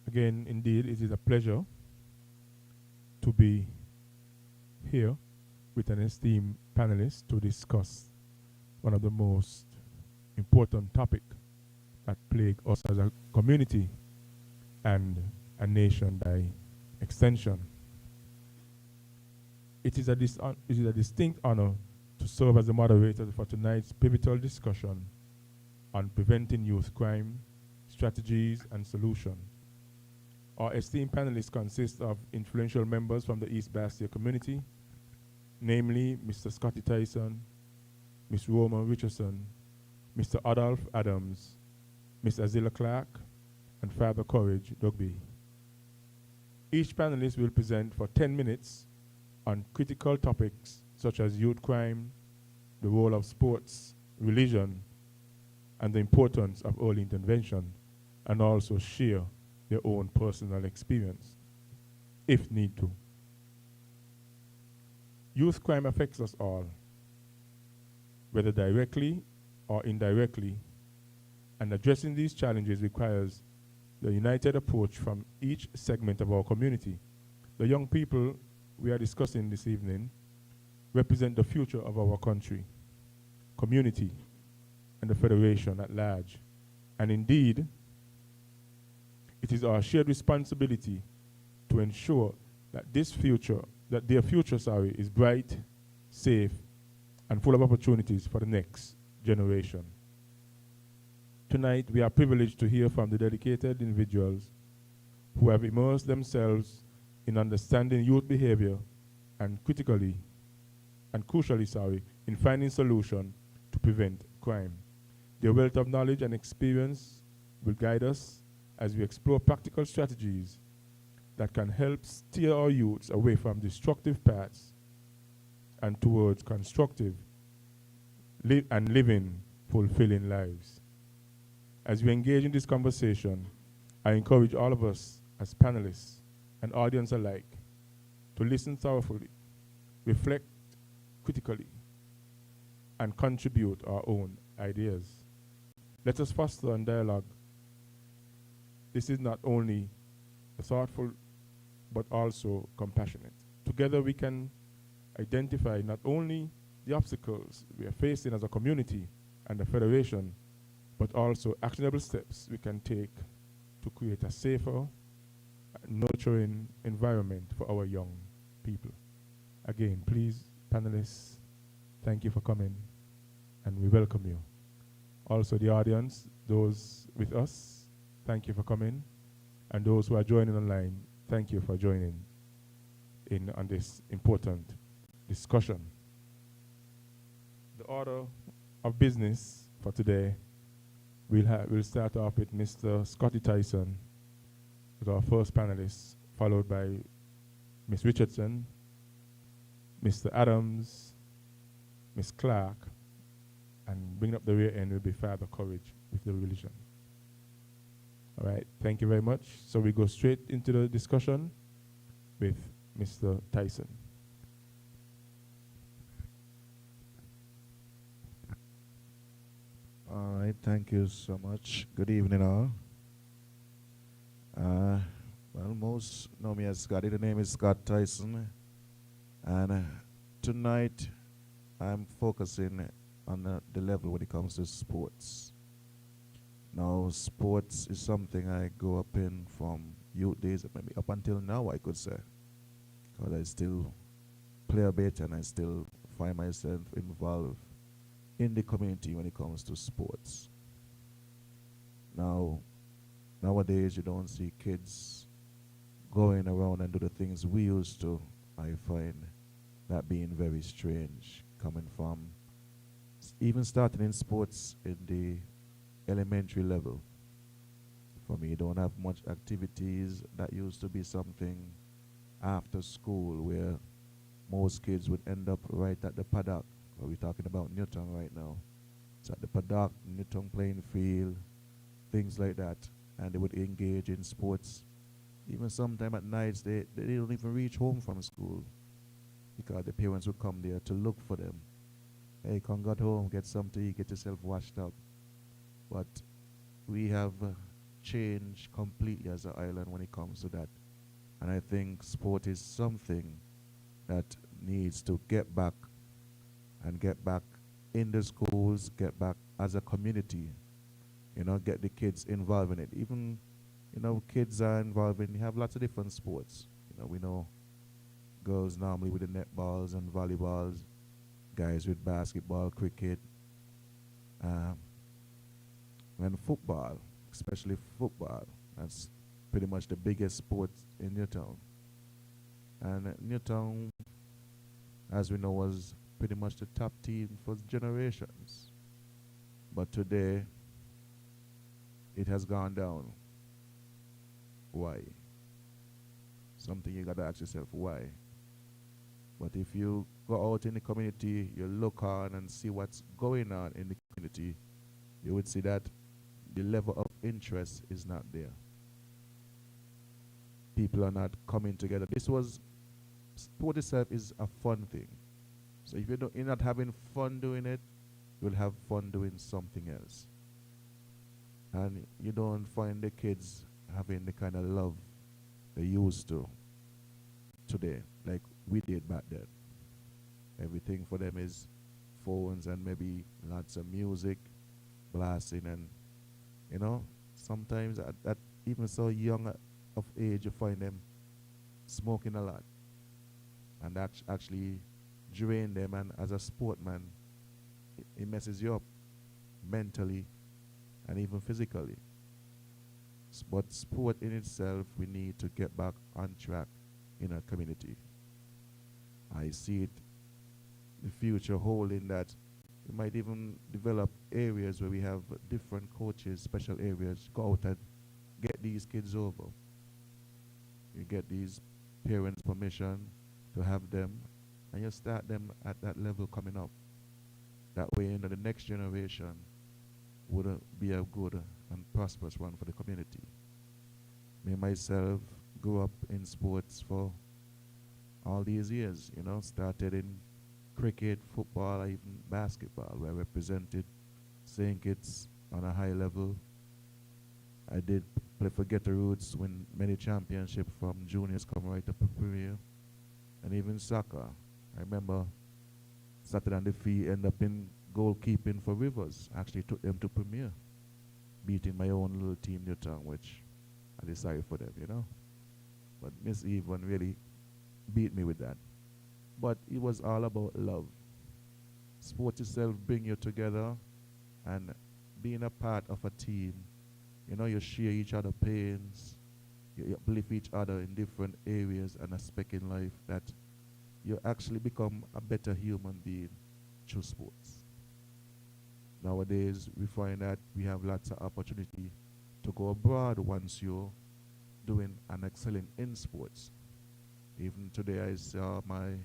Again, indeed, it is a pleasure to be here with an esteemed panelist to discuss one of the most important topics that plague us as a community and a nation by extension. It is a distinct honor to serve as the moderator for tonight's pivotal discussion on preventing youth crime, strategies, and solutions. Our esteemed panelists consist of influential members from the East Basseterre community, namely Mr. Scotty Tyson, Ms. Roma Richardson, Mr. Adolph Adams, Ms. Azila Clark, and Father Courage Dugby. Each panelist will present for 10 minutes on critical topics such as youth crime, the role of sports, religion, and the importance of early intervention, and also share their own personal experience, if need to. Youth crime affects us all, whether directly or indirectly, and addressing these challenges requires the united approach from each segment of our community. The young people we are discussing this evening represent the future of our country, community, and the Federation at large. And indeed, it is our shared responsibility to ensure that their future, is bright, safe, and full of opportunities for the next generation. Tonight, we are privileged to hear from the dedicated individuals who have immersed themselves in understanding youth behavior and crucially, in finding solutions to prevent crime. Their wealth of knowledge and experience will guide us as we explore practical strategies that can help steer our youths away from destructive paths and towards constructive and living fulfilling lives. As we engage in this conversation, I encourage all of us as panelists and audience alike to listen thoroughly, reflect critically, and contribute our own ideas. Let us foster and dialogue. This is not only thoughtful, but also compassionate. Together we can identify not only the obstacles we are facing as a community and a federation, but also actionable steps we can take to create a safer, nurturing environment for our young people. Again, please, panelists, thank you for coming, and we welcome you. Also the audience, those with us, thank you for coming, and those who are joining online, thank you for joining in on this important discussion. The order of business for today, we'll start off with Mr. Scotty Tyson as our first panelist, followed by Ms. Richardson, Mr. Adams, Ms. Clark, and bringing up the rear end will be Father Courage with the religion. All right, thank you very much. So we go straight into the discussion with Mr. Tyson. All right, thank you so much. Good evening, all. Well, most know me as Scotty. The name is Scott Tyson. And tonight, I'm focusing on the level when it comes to sports. Now, sports is something I grew up in from youth days, maybe up until now, I could say. Because I still play a bit and I still find myself involved in the community when it comes to sports. Now, nowadays you don't see kids going around and do the things we used to. I find that being very strange, coming from even starting in sports in the elementary level. For me, you don't have much activities. That used to be something after school where most kids would end up right at the paddock. We're talking about Newton right now. It's at the paddock, Newton playing field, things like that. And they would engage in sports. Even sometime at nights, they don't even reach home from school because the parents would come there to look for them. Hey, come get home, get something to eat, get yourself washed up. But we have changed completely as an island when it comes to that. And I think sport is something that needs to get back and get back in the schools, get back as a community, get the kids involved in it. Even, kids are involved in, you have lots of different sports. We know girls normally with the netballs and volleyballs, guys with basketball, cricket, um, and football, especially football. That's pretty much the biggest sport in Newtown. And Newtown, as we know, was pretty much the top team for generations. But today, it has gone down. Why? Something you gotta ask yourself, why? But if you go out in the community, you look on and see what's going on in the community, you would see that the level of interest is not there. People are not coming together. Sport itself is a fun thing. So if you're not having fun doing it, you'll have fun doing something else. And you don't find the kids having the kind of love they used to today, like we did back then. Everything for them is phones and maybe lots of music blasting, and sometimes at even so young of age you find them smoking a lot, and that actually drain them, and as a sportman it messes you up mentally and even physically. But sport in itself, we need to get back on track in our community. I see it, the future holding that we might even develop areas where we have different coaches, special areas, go out and get these kids over. You get these parents' permission to have them, and you start them at that level coming up. That way, the next generation would be a good and prosperous one for the community. Me myself grew up in sports for all these years, started in cricket, football, even basketball, where I represented St. Kitts on a high level. I did play for Get the Roots, win many championships from juniors, come right up to Premier, and even soccer. I remember started on the field, end up in goalkeeping for Rivers. Actually took them to Premier, beating my own little team Newtown, which I decided for them. But Miss Yvonne really beat me with that. But it was all about love. Sport itself bring you together, and being a part of a team, you share each other pains, you uplift each other in different areas and aspects in life, that you actually become a better human being through sports. Nowadays, we find that we have lots of opportunity to go abroad once you're doing and excelling in sports. Even today, I saw my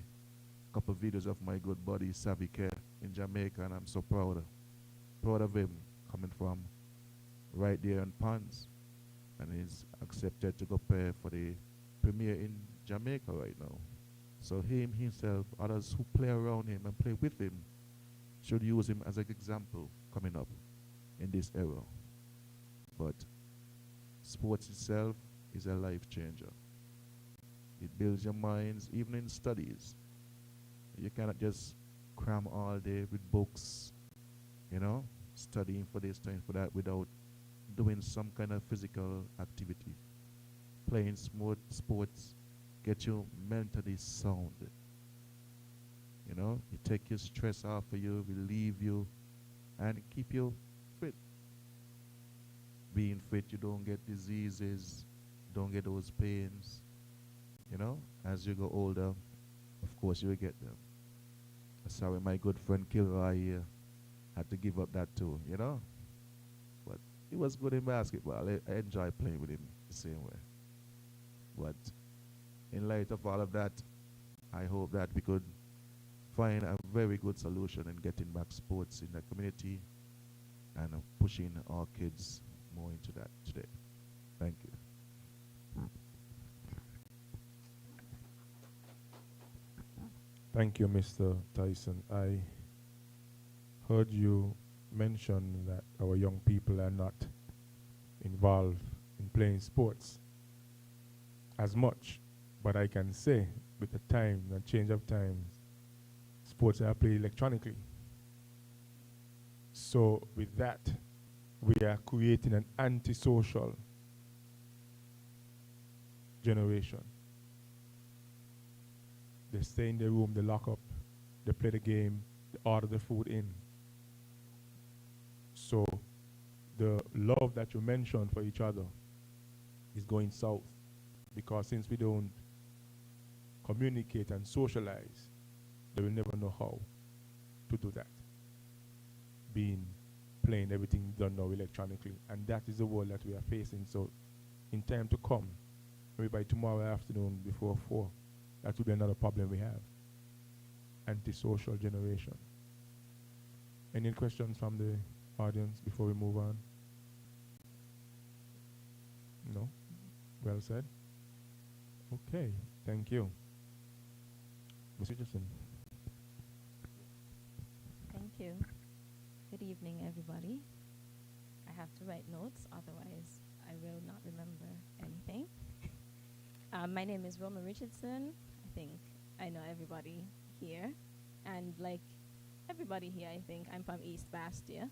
couple of videos of my good buddy Basseterre in Jamaica, and I'm so proud of him, coming from right there in Ponds, and he's accepted to go play for the Premier in Jamaica right now. So him himself, others who play around him and play with him, should use him as an example coming up in this era. But sports itself is a life changer. It builds your minds, even in studies. You cannot just cram all day with books, studying for this, studying for that, without doing some kind of physical activity. Playing sports get you mentally sound. You take your stress off of you, relieve you, and keep you fit. Being fit, you don't get diseases, don't get those pains. As you go older, of course you will get them. Sorry, my good friend Kilroy here had to give up that too, But he was good in basketball. I enjoy playing with him the same way. But in light of all of that, I hope that we could find a very good solution in getting back sports in the community and pushing our kids more into that today. Thank you. Thank you, Mr. Tyson. I heard you mention that our young people are not involved in playing sports as much. But I can say, with the time and change of times, sports are played electronically. So with that, we are creating an antisocial generation. They stay in their room, they lock up, they play the game, they order the food in. So the love that you mentioned for each other is going south, because since we don't communicate and socialize, they will never know how to do that. Being playing everything done now electronically, and that is the world that we are facing. So in time to come, maybe by tomorrow afternoon before 4, that will be another problem we have. Antisocial generation. Any questions from the audience before we move on? No? Well said. Okay, thank you. Ms. Richardson. Thank you. Good evening, everybody. I have to write notes, otherwise I will not remember anything. My name is Roma Richardson. I think I know everybody here. And like everybody here, I think I'm from East Basseterre.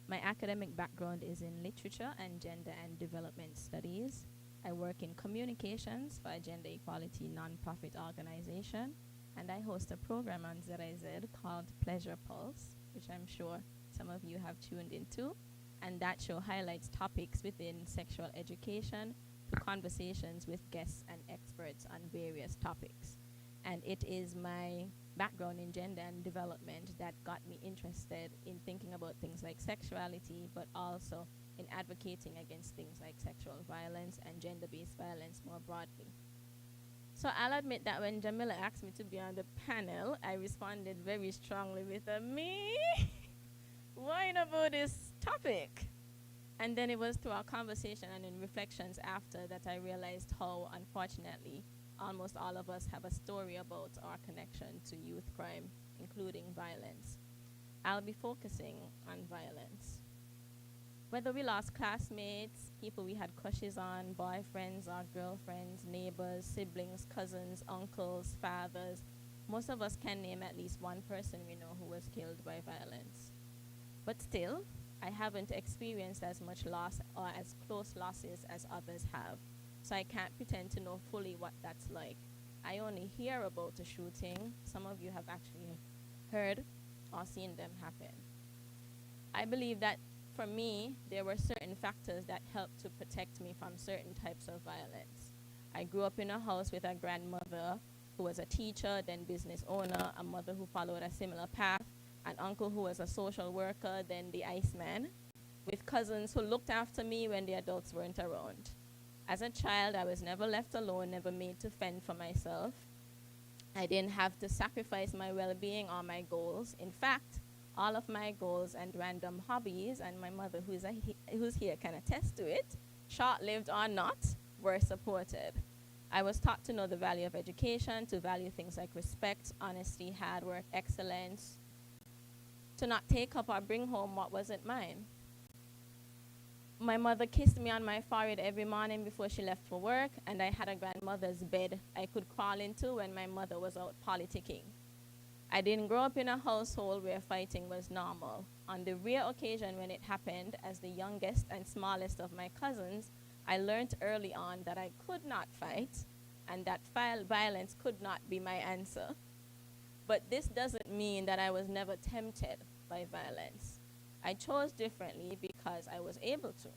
My academic background is in literature and gender and development studies. I work in communications for a gender equality nonprofit organization, and I host a program on ZIZ called Pleasure Pulse, which I'm sure some of you have tuned into. And that show highlights topics within sexual education to conversations with guests and experts on various topics. And it is my background in gender and development that got me interested in thinking about things like sexuality, but also in advocating against things like sexual violence and gender-based violence more broadly. So I'll admit that when Jamila asked me to be on the panel, I responded very strongly with a me? Why about this topic? And then it was through our conversation and in reflections after that I realized how, unfortunately, almost all of us have a story about our connection to youth crime, including violence. I'll be focusing on violence. Whether we lost classmates, people we had crushes on, boyfriends or girlfriends, neighbors, siblings, cousins, uncles, fathers, most of us can name at least one person we know who was killed by violence. But still, I haven't experienced as much loss or as close losses as others have. So I can't pretend to know fully what that's like. I only hear about a shooting. Some of you have actually heard or seen them happen. I believe that for me, there were certain factors that helped to protect me from certain types of violence. I grew up in a house with a grandmother who was a teacher, then business owner, a mother who followed a similar path, an uncle who was a social worker, then the Iceman, with cousins who looked after me when the adults weren't around. As a child, I was never left alone, never made to fend for myself. I didn't have to sacrifice my well-being or my goals. In fact, all of my goals and random hobbies, and my mother, who's here, can attest to it, short-lived or not, were supported. I was taught to know the value of education, to value things like respect, honesty, hard work, excellence, to not take up or bring home what wasn't mine. My mother kissed me on my forehead every morning before she left for work, and I had a grandmother's bed I could crawl into when my mother was out politicking. I didn't grow up in a household where fighting was normal. On the rare occasion when it happened, as the youngest and smallest of my cousins, I learned early on that I could not fight and that violence could not be my answer. But this doesn't mean that I was never tempted by violence. I chose differently because I was able to,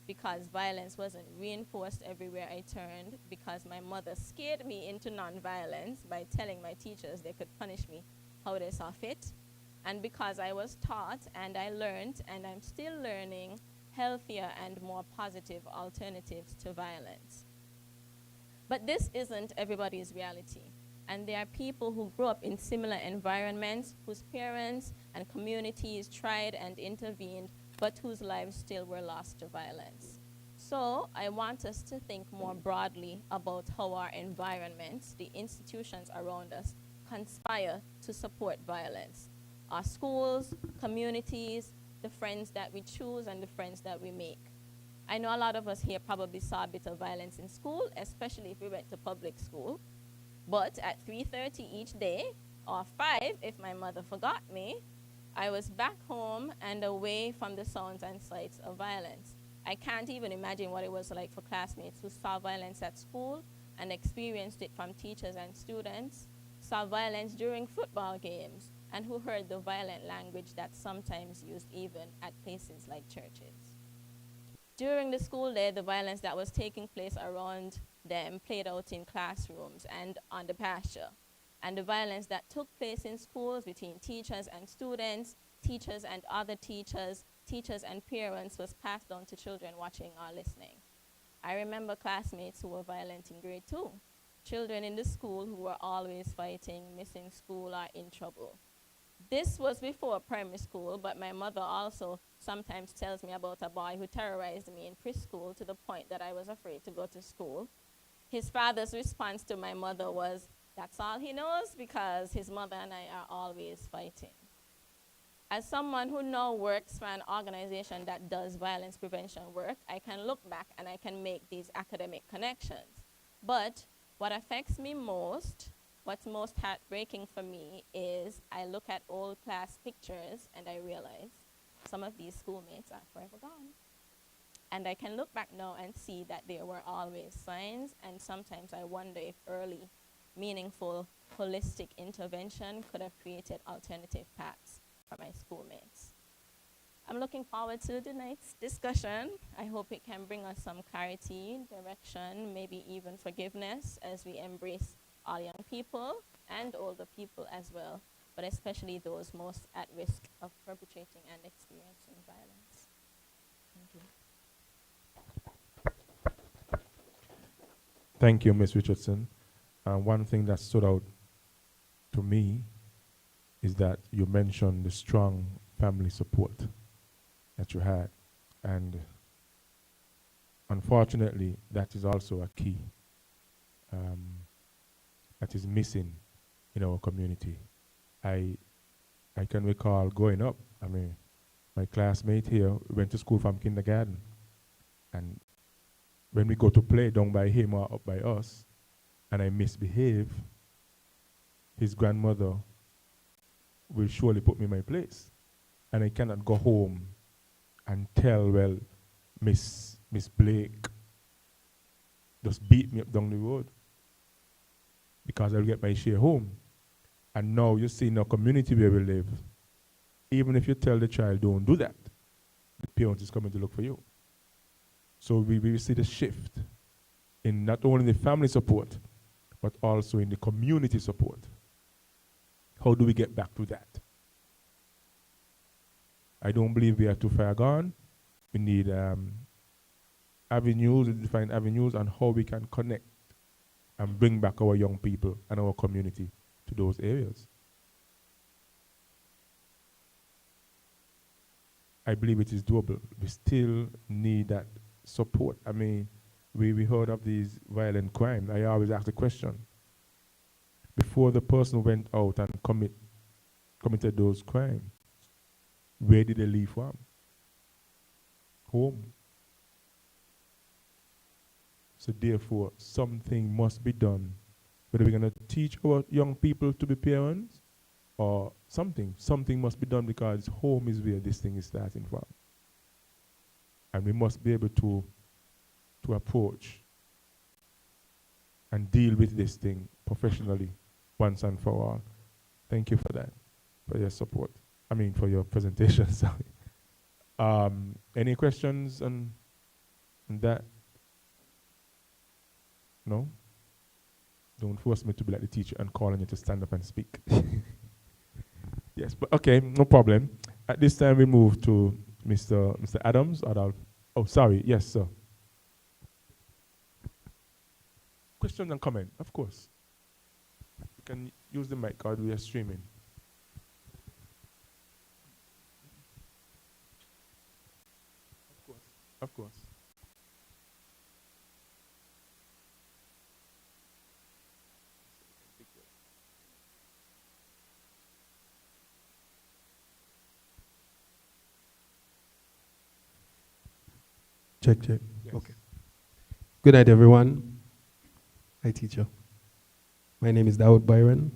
because violence wasn't reinforced everywhere I turned, because my mother scared me into nonviolence by telling my teachers they could punish me how they saw fit, and because I was taught and I learned, and I'm still learning, healthier and more positive alternatives to violence. But this isn't everybody's reality. And there are people who grew up in similar environments, whose parents and communities tried and intervened, but whose lives still were lost to violence. So I want us to think more broadly about how our environments, the institutions around us, conspire to support violence. Our schools, communities, the friends that we choose, and the friends that we make. I know a lot of us here probably saw a bit of violence in school, especially if we went to public school. But at 3:30 each day, or 5 if my mother forgot me, I was back home and away from the sounds and sights of violence. I can't even imagine what it was like for classmates who saw violence at school and experienced it from teachers and students, saw violence during football games, and who heard the violent language that's sometimes used even at places like churches. During the school day, the violence that was taking place around them played out in classrooms and on the pasture. And the violence that took place in schools between teachers and students, teachers and other teachers, teachers and parents was passed on to children watching or listening. I remember classmates who were violent in grade 2, children in the school who were always fighting, missing school, or in trouble. This was before primary school, but my mother also sometimes tells me about a boy who terrorized me in preschool to the point that I was afraid to go to school. His father's response to my mother was, that's all he knows, because his mother and I are always fighting. As someone who now works for an organization that does violence prevention work, I can look back and I can make these academic connections. But what affects me most, what's most heartbreaking for me, is I look at old class pictures and I realize some of these schoolmates are forever gone. And I can look back now and see that there were always signs, and sometimes I wonder if early, meaningful, holistic intervention could have created alternative paths for my schoolmates. I'm looking forward to tonight's discussion. I hope it can bring us some clarity, direction, maybe even forgiveness as we embrace all young people and older people as well, but especially those most at risk of perpetrating and experiencing violence. Thank you. Thank you, Ms. Richardson. One thing that stood out to me is that you mentioned the strong family support that you had. And unfortunately, that is also a key that is missing in our community. I can recall growing up, I mean, my classmate here went to school from kindergarten. And when we go to play down by him or up by us, and I misbehave, his grandmother will surely put me in my place. And I cannot go home and tell, well, Miss Blake just beat me up down the road because I'll get my share home. And now you see in our community where we live, even if you tell the child don't do that, the parent is coming to look for you. So we see the shift in not only the family support, but also in the community support. How do we get back to that? I don't believe we are too far gone. We need avenues, defined avenues on how we can connect and bring back our young people and our community to those areas. I believe it is doable. We still need that support. I mean, we heard of these violent crimes. I always ask the question, before the person went out and committed those crimes, where did they leave from? Home. So therefore, something must be done. Whether we're going to teach our young people to be parents or something must be done, because home is where this thing is starting from. And we must be able to approach and deal with this thing professionally once and for all. Thank you for that, for your support. I mean, for your presentation, sorry. Any questions on that? No? Don't force me to be like the teacher and calling you to stand up and speak. Yes, but okay, no problem. At this time, we move to Mr. Adams. Oh, sorry. Yes, sir. Question and comment, of course. You can use the mic or we are streaming. Of course. Check, check. Yes. Okay. Good night, everyone. Hi, teacher. My name is Dawood Byron.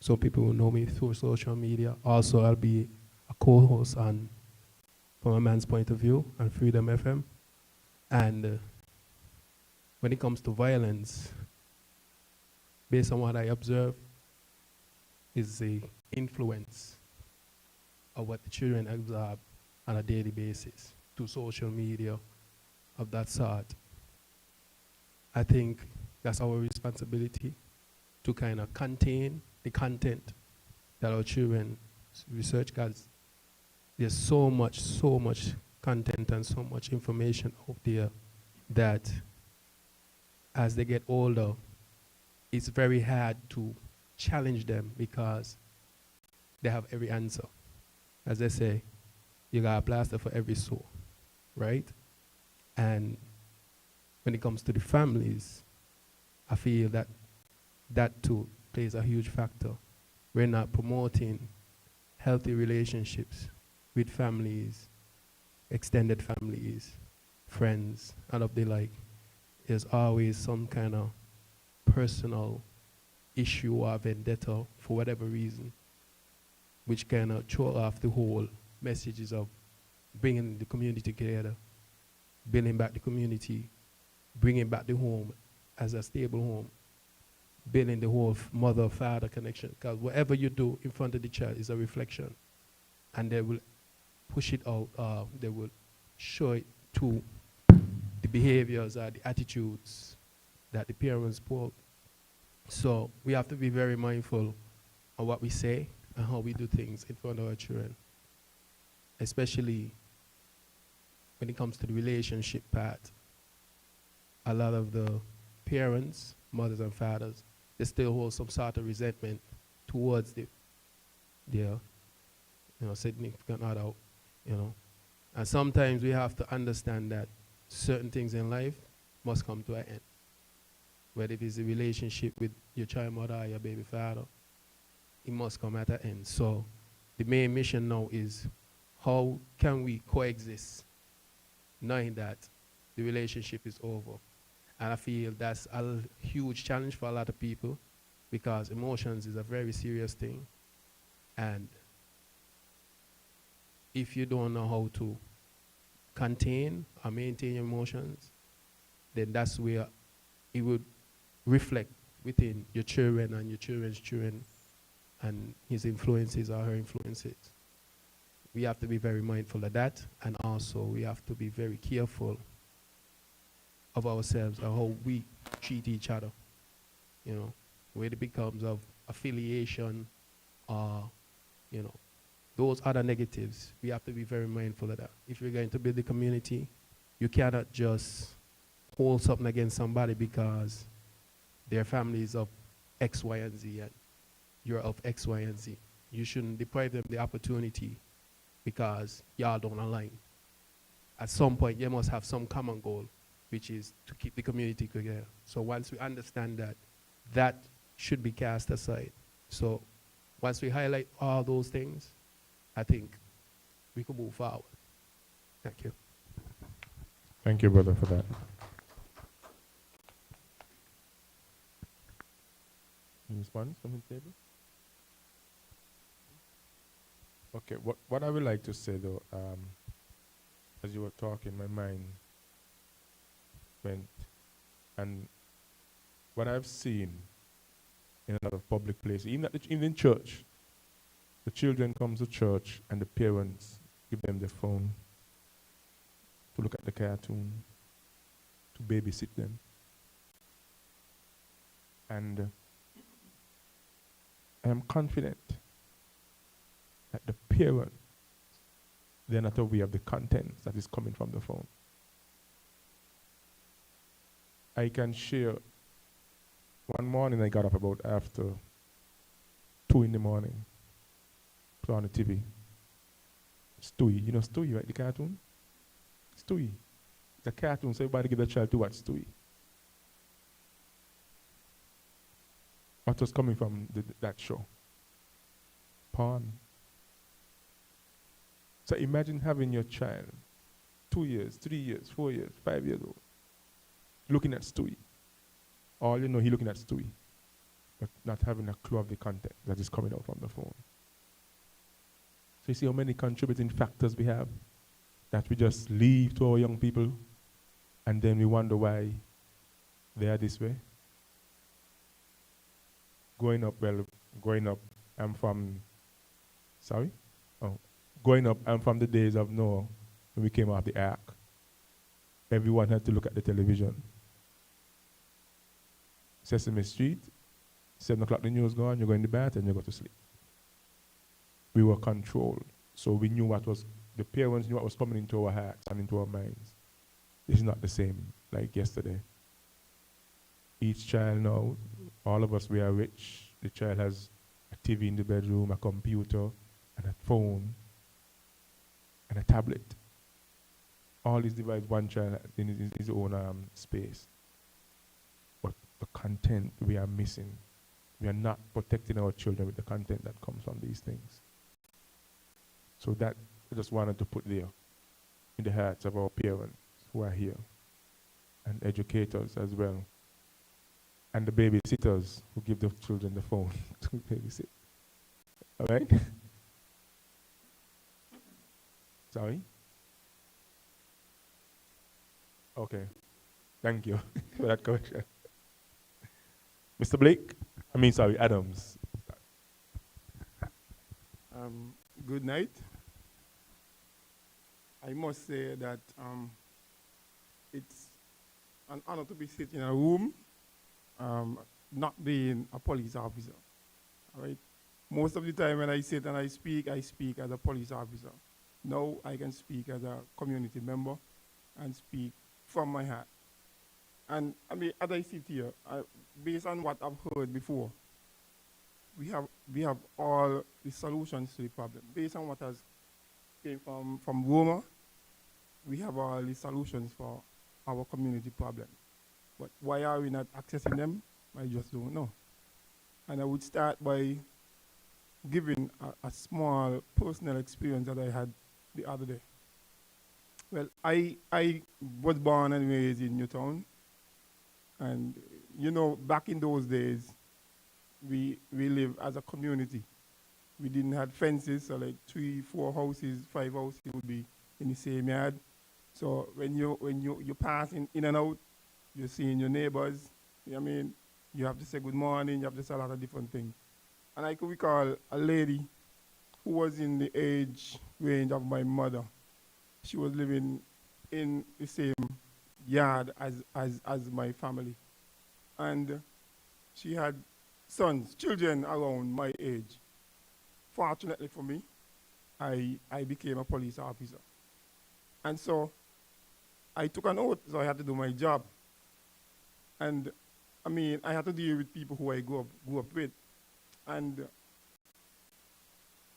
So people will know me through social media. Also, I'll be a co-host on From a Man's Point of View on Freedom FM. And when it comes to violence, based on what I observe, is the influence of what the children absorb on a daily basis to social media of that sort. I think that's our responsibility to kind of contain the content that our children research, because there's so much content and so much information out there that as they get older, it's very hard to challenge them because they have every answer. As they say, you got a plaster for every sore, right? And when it comes to the families, I feel that that too plays a huge factor. We're not promoting healthy relationships with families, extended families, friends, and of the like. There's always some kind of personal issue or vendetta for whatever reason, which kind of throw off the whole messages of bringing the community together, building back the community, bringing back the home as a stable home, building the whole mother-father connection. Because whatever you do in front of the child is a reflection, and they will push it out, they will show it to the behaviors or the attitudes that the parents put. So we have to be very mindful of what we say and how we do things in front of our children, especially when it comes to the relationship part. A lot of the parents, mothers and fathers, they still hold some sort of resentment towards their significant other, And sometimes we have to understand that certain things in life must come to an end. Whether it is a relationship with your child mother or your baby father, it must come at an end. So the main mission now is how can we coexist knowing that the relationship is over. And I feel that's a huge challenge for a lot of people because emotions is a very serious thing. And if you don't know how to contain or maintain your emotions, then that's where it would reflect within your children and your children's children and his influences or her influences. We have to be very mindful of that, and also we have to be very careful of ourselves and how we treat each other. Where it becomes of affiliation or, those other negatives, we have to be very mindful of that. If you're going to build a community, you cannot just hold something against somebody because their family is of X, Y, and Z, and you're of X, Y, and Z. You shouldn't deprive them the opportunity because y'all don't align. At some point, you must have some common goal, which is to keep the community together. So once we understand that, that should be cast aside. So once we highlight all those things, I think we can move forward. Thank you. Thank you, brother, for that. Any response from the table? Okay, what I would like to say though, as you were talking, my mind went, and what I've seen in a lot of public places, even in church, the children come to church and the parents give them the phone to look at the cartoon, to babysit them. And I am confident that the parents, they're not aware of the content that is coming from the phone. I can share, one morning I got up about after 2 in the morning, put on the TV. Stewie, you know Stewie, right, the cartoon? Stewie. It's a cartoon, so everybody give the child to watch Stewie. What was coming from that show? Porn. So imagine having your child 2 years, 3 years, 4 years, 5 years old, looking at Stewie. All you know, he looking at Stewie, but not having a clue of the content that is coming out from the phone. So you see how many contributing factors we have that we just leave to our young people, and then we wonder why they are this way. Growing up, I'm from, sorry? Oh, growing up, I'm from the days of Noah, when we came off the ark. Everyone had to look at the television. Sesame Street, 7 o'clock the news gone, you go in the bath and you go to sleep. We were controlled, so we knew the parents knew what was coming into our hearts and into our minds. This is not the same like yesterday. Each child now, all of us, we are rich. The child has a TV in the bedroom, a computer, and a phone, and a tablet. All these devices, one child in his own space. But the content we are missing. We are not protecting our children with the content that comes from these things. So that I just wanted to put there in the hearts of our parents who are here, and educators as well, and the babysitters who give the children the phone to babysit. All right? Sorry? Okay. Thank you for that correction. Mr. Blake? Adams. Good night. I must say that it's an honor to be sitting in a room, not being a police officer. All right. Most of the time when I sit and I speak as a police officer. Now I can speak as a community member and speak from my heart. And I mean, as I sit here, based on what I've heard before, we have all the solutions to the problem. Based on what has came from Roma, we have all the solutions for our community problem. But why are we not accessing them? I just don't know. And I would start by giving a small personal experience that I had the other day. Well, I was born and raised in Newtown. And, you know, back in those days, we live as a community. We didn't have fences, so like 3, 4 houses, 5 houses would be in the same yard. So when you passing in and out, you're seeing your neighbors. You know what I mean? You have to say good morning, you have to say a lot of different things. And I could recall a lady who was in the age range of my mother. She was living in the same yard as my family. And she had children around my age. Fortunately for me, I became a police officer. And so I took an oath, so I had to do my job. And I mean, I had to deal with people who I grew up with. And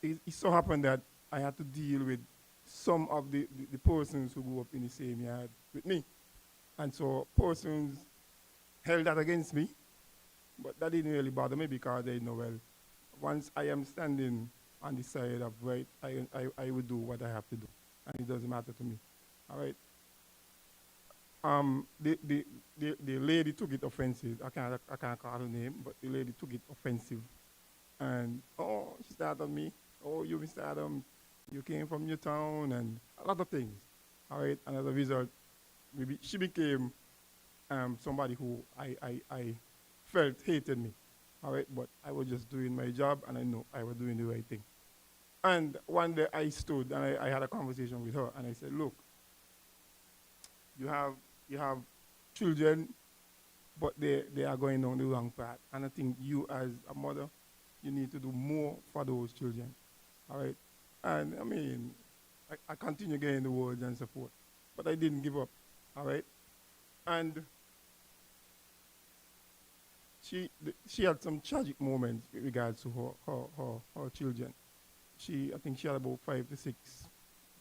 it so happened that I had to deal with some of the persons who grew up in the same yard with me. And so persons held that against me, but that didn't really bother me because they know, well, once I am standing on the side of right, I would do what I have to do, and it doesn't matter to me. All right. The lady took it offensive. I can't call her name, but the lady took it offensive, and she started on me. Oh, you Mr. Adams, you came from your town, and a lot of things. All right. And as a result, she became somebody who I felt hated me. All right, but I was just doing my job, and I know I was doing the right thing. And one day I stood and I had a conversation with her, and I said, "Look, you have children, but they are going down the wrong path. And I think you, as a mother, you need to do more for those children." All right, and I mean, I continue getting the words and support, but I didn't give up. All right, and she had some tragic moments with regards to her children. I think she had about 5 to 6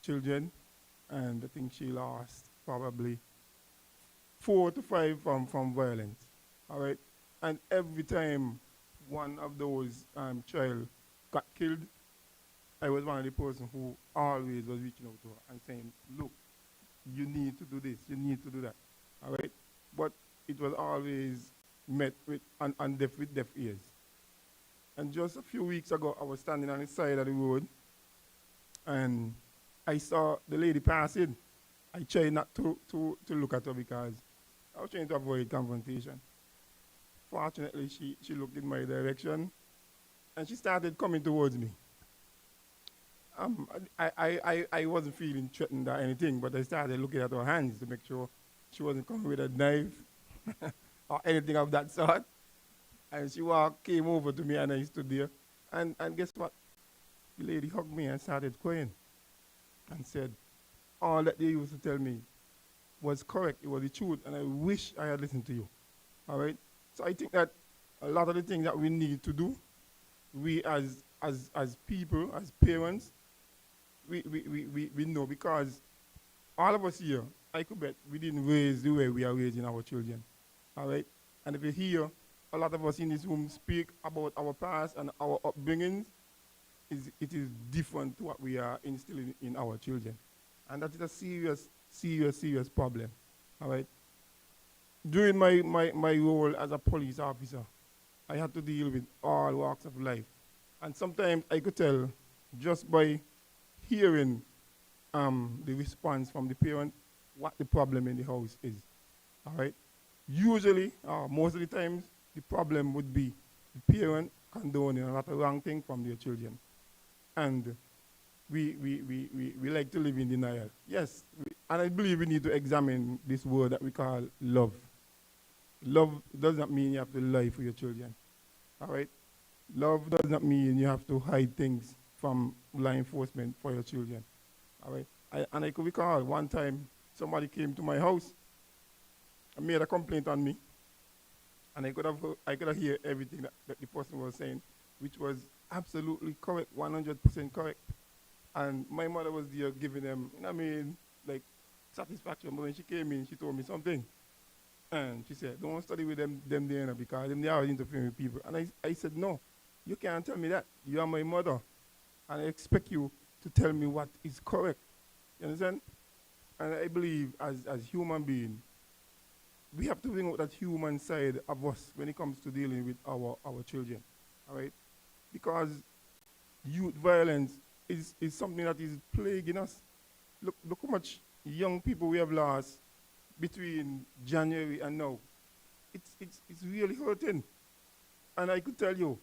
children, and I think she lost probably 4 to 5 from violence. All right, and every time one of those child got killed, I was one of the person who always was reaching out to her and saying, "Look, you need to do this, you need to do that. All right? But it was always met with deaf ears. And just a few weeks ago, I was standing on the side of the road and I saw the lady passing. I tried not to look at her because I was trying to avoid confrontation. Fortunately, she looked in my direction and she started coming towards me. I wasn't feeling threatened or anything, but I started looking at her hands to make sure she wasn't coming with a knife or anything of that sort. And she came over to me and I stood there. And guess what? The lady hugged me and started crying and said, all that they used to tell me was correct. It was the truth. And I wish I had listened to you. All right? So I think that a lot of the things that we need to do, we as people, as parents, we know, because all of us here, I could bet we didn't raise the way we are raising our children. All right? And if you hear a lot of us in this room speak about our past and our upbringings, it is different to what we are instilling in our children. And that is a serious problem. All right? During my role as a police officer, I had to deal with all walks of life. And sometimes I could tell just by hearing the response from the parent what the problem in the house is. All right? Usually, most of the times, the problem would be the parent condoning a lot of wrong things from their children. And we like to live in denial. Yes, and I believe we need to examine this word that we call love. Love does not mean you have to lie for your children. All right? Love does not mean you have to hide things from law enforcement for your children. All right? I could recall one time somebody came to my house and made a complaint on me. And I could have heard everything that the person was saying, which was absolutely correct, 100% correct. And my mother was there giving them, like satisfaction. But when she came in, she told me something. And she said, don't study with them there because they are interfering with people. And I said, no, you can't tell me that. You are my mother. And I expect you to tell me what is correct. You understand? And I believe as human beings, we have to bring out that human side of us when it comes to dealing with our children. All right? Because youth violence is something that is plaguing us. Look how much young people we have lost between January and now. It's really hurting. And I could tell you,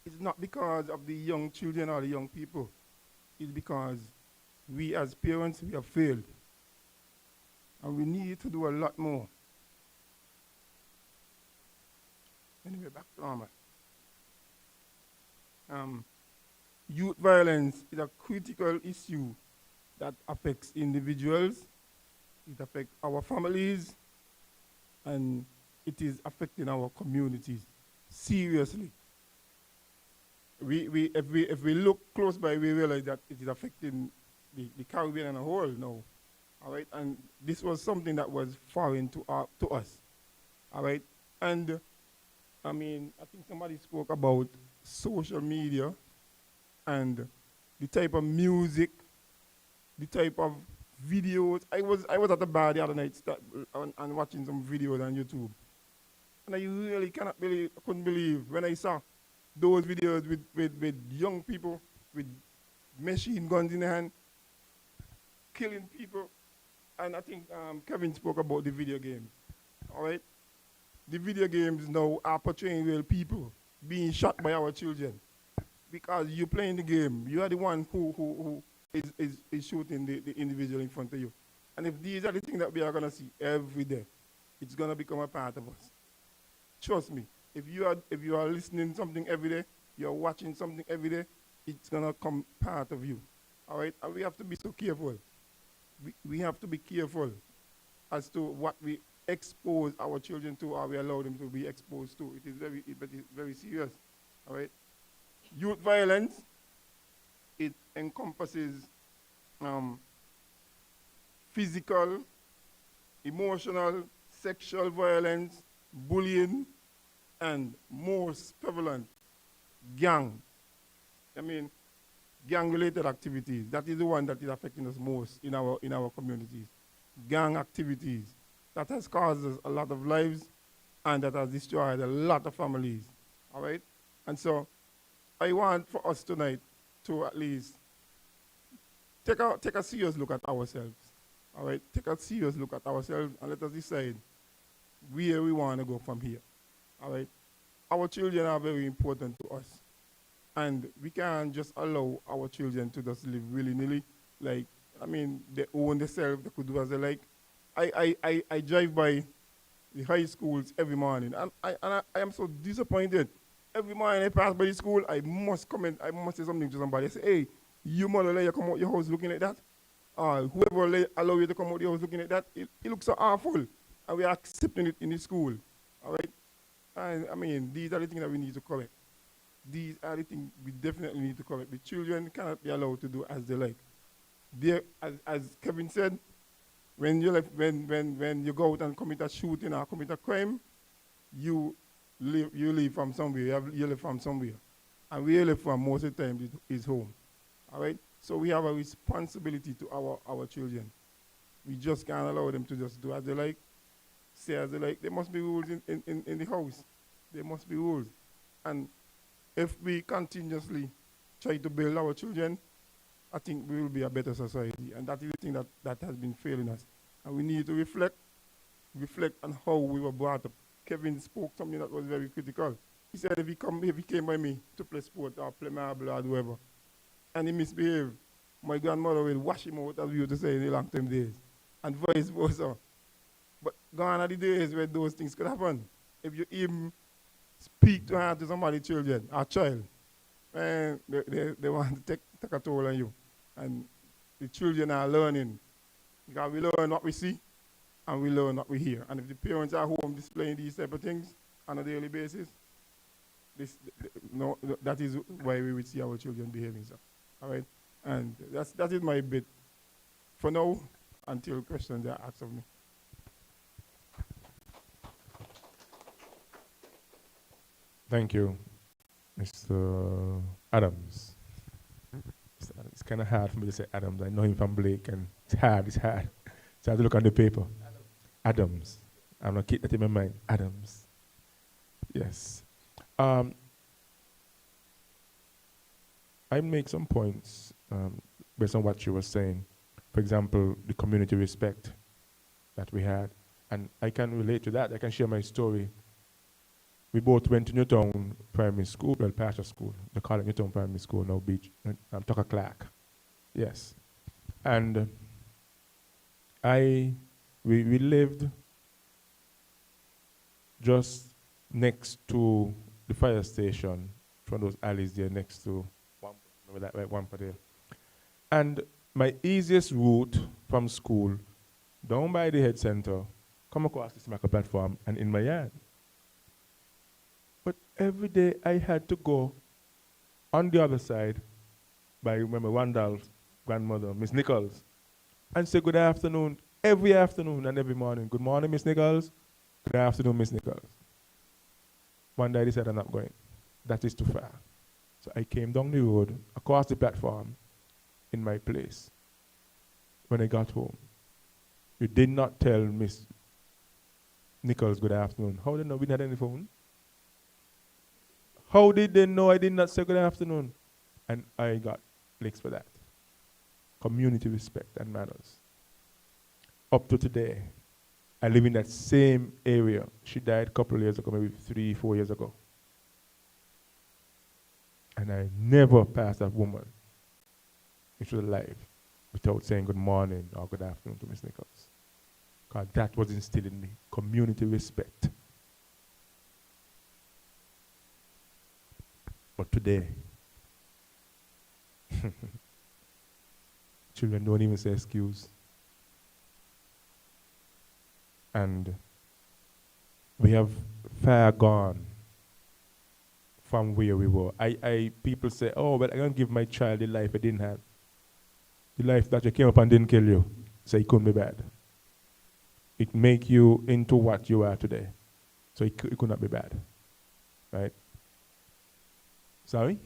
it's not because of the young children or the young people. It's because we as parents, we have failed. And we need to do a lot more. Anyway, back to normal. Youth violence is a critical issue that affects individuals, it affects our families, and it is affecting our communities seriously. If we look close by, we realize that it is affecting the Caribbean as a whole now. All right, and this was something that was foreign to us. All right, and I think somebody spoke about social media and the type of music, the type of videos. I was at the bar the other night and watching some videos on YouTube, and I really couldn't believe when I saw those videos with young people with machine guns in their hand, killing people. And I think Kevin spoke about the video games. All right? The video games now are portraying real people being shot by our children. Because you're playing the game, you are the one who is shooting the individual in front of you. And if these are the things that we are going to see every day, it's going to become a part of us. Trust me, if you are listening to something every day, you're watching something every day, it's going to come part of you. All right? And we have to be so careful. We have to be careful as to what we expose our children to or we allow them to be exposed to. It is very serious. All right? Youth violence, it encompasses physical, emotional, sexual violence, bullying, and most prevalent, gang. Gang-related activities. That is the one that is affecting us most in our communities. gang activities that has caused us a lot of lives and that has destroyed a lot of families. All right? And so I want for us tonight to at least take a serious look at ourselves. All right? Take a serious look at ourselves and let us decide where we want to go from here. All right? Our children are very important to us. And we can't just allow our children to just live willy-nilly. Like, I mean, they own themselves, they could do as they like. I drive by the high schools every morning, and I am so disappointed. Every morning I pass by the school, I must comment, I must say something to somebody. I say, hey, you mother let you come out your house looking like that? Whoever allow you to come out your house looking like that, it looks so awful. And we are accepting it in the school. All right? And I mean, these are the things that we need to correct. These are the things we definitely need to correct. The children cannot be allowed to do as they like. As Kevin said, when you go out and commit a shooting or commit a crime, you live from somewhere. You live from somewhere. And we live from most of the time is home. All right? So we have a responsibility to our children. We just can't allow them to just do as they like, say as they like. There must be rules in the house. There must be rules. And if we continuously try to build our children, I think we will be a better society. And that is the thing that has been failing us. And we need to reflect on how we were brought up. Kevin spoke something that was very critical. He said if he came by me to play sport or play marble or whatever, and he misbehaved, my grandmother will wash him out, as we used to say in the long time days. And vice versa. But gone are the days where those things could happen. If you even speak to somebody's children, or child, and they want to take a toll on you. And the children are learning. Because we learn what we see, and we learn what we hear. And if the parents are home displaying these type of things on a daily basis, that is why we would see our children behaving so. All right? And that is my bit for now, until questions are asked of me. Thank you, Mr. Adams. It's kind of hard for me to say Adams. I know him from Blake, and it's hard. So I have to look on the paper. Adams. I'm going to keep that in my mind. Adams. Yes. I make some points based on what you were saying. For example, the community respect that we had. And I can relate to that. I can share my story. We both went to Newtown Primary School, well, Pastor School. They call it Newtown Primary School, now Beach. I'm Tucker Clark. Yes. And we lived just next to the fire station, from those alleys there next to Wampa there. And my easiest route from school, down by the head center, come across the Smacker platform and in my yard. But every day I had to go on the other side by, remember, Randall's grandmother, Miss Nichols, and say good afternoon every afternoon and every morning. Good morning, Miss Nichols. Good afternoon, Miss Nichols. One day I decided I'm not going. That is too far. So I came down the road, across the platform, in my place. When I got home, you did not tell Miss Nichols good afternoon. How did they know we didn't have any phone? How did they know I did not say good afternoon? And I got licks for that. Community respect and manners. Up to today, I live in that same area. She died a couple of years ago, maybe 3-4 years ago. And I never passed that woman, if she was alive, without saying good morning or good afternoon to Miss Nichols. Because that was instilled in me, community respect. But today, children don't even say excuse. And we have far gone from where we were. People say, oh, but I'm going to give my child the life I didn't have. The life that you came up and didn't kill you. So it couldn't be bad. It make you into what you are today. So it could not be bad. Right? Sorry?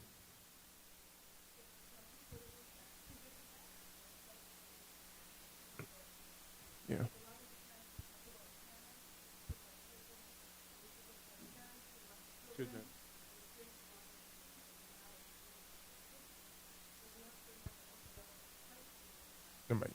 Yeah. the mic.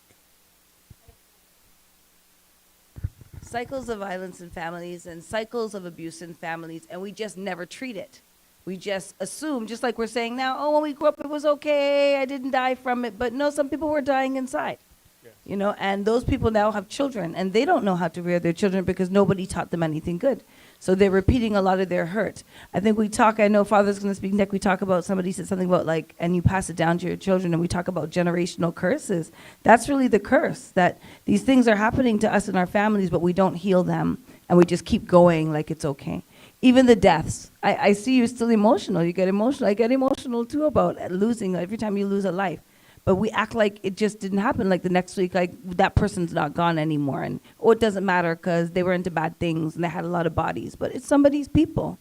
Cycles of violence in families and cycles of abuse in families, and we just never treat it. We just assume, just like we're saying now, oh, when we grew up, it was okay, I didn't die from it. But no, some people were dying inside. Yes. You know, and those people now have children, and they don't know how to rear their children because nobody taught them anything good. So they're repeating a lot of their hurt. I think we talk, I know Father's going to speak next, we talk about, somebody said something about like, and you pass it down to your children, and we talk about generational curses. That's really the curse, that these things are happening to us in our families, but we don't heal them, and we just keep going like it's okay. Even the deaths. I see you're still emotional. You get emotional. I get emotional too about losing every time you lose a life. But we act like it just didn't happen. Like the next week, like that person's not gone anymore. And oh, it doesn't matter because they were into bad things and they had a lot of bodies. But it's somebody's people.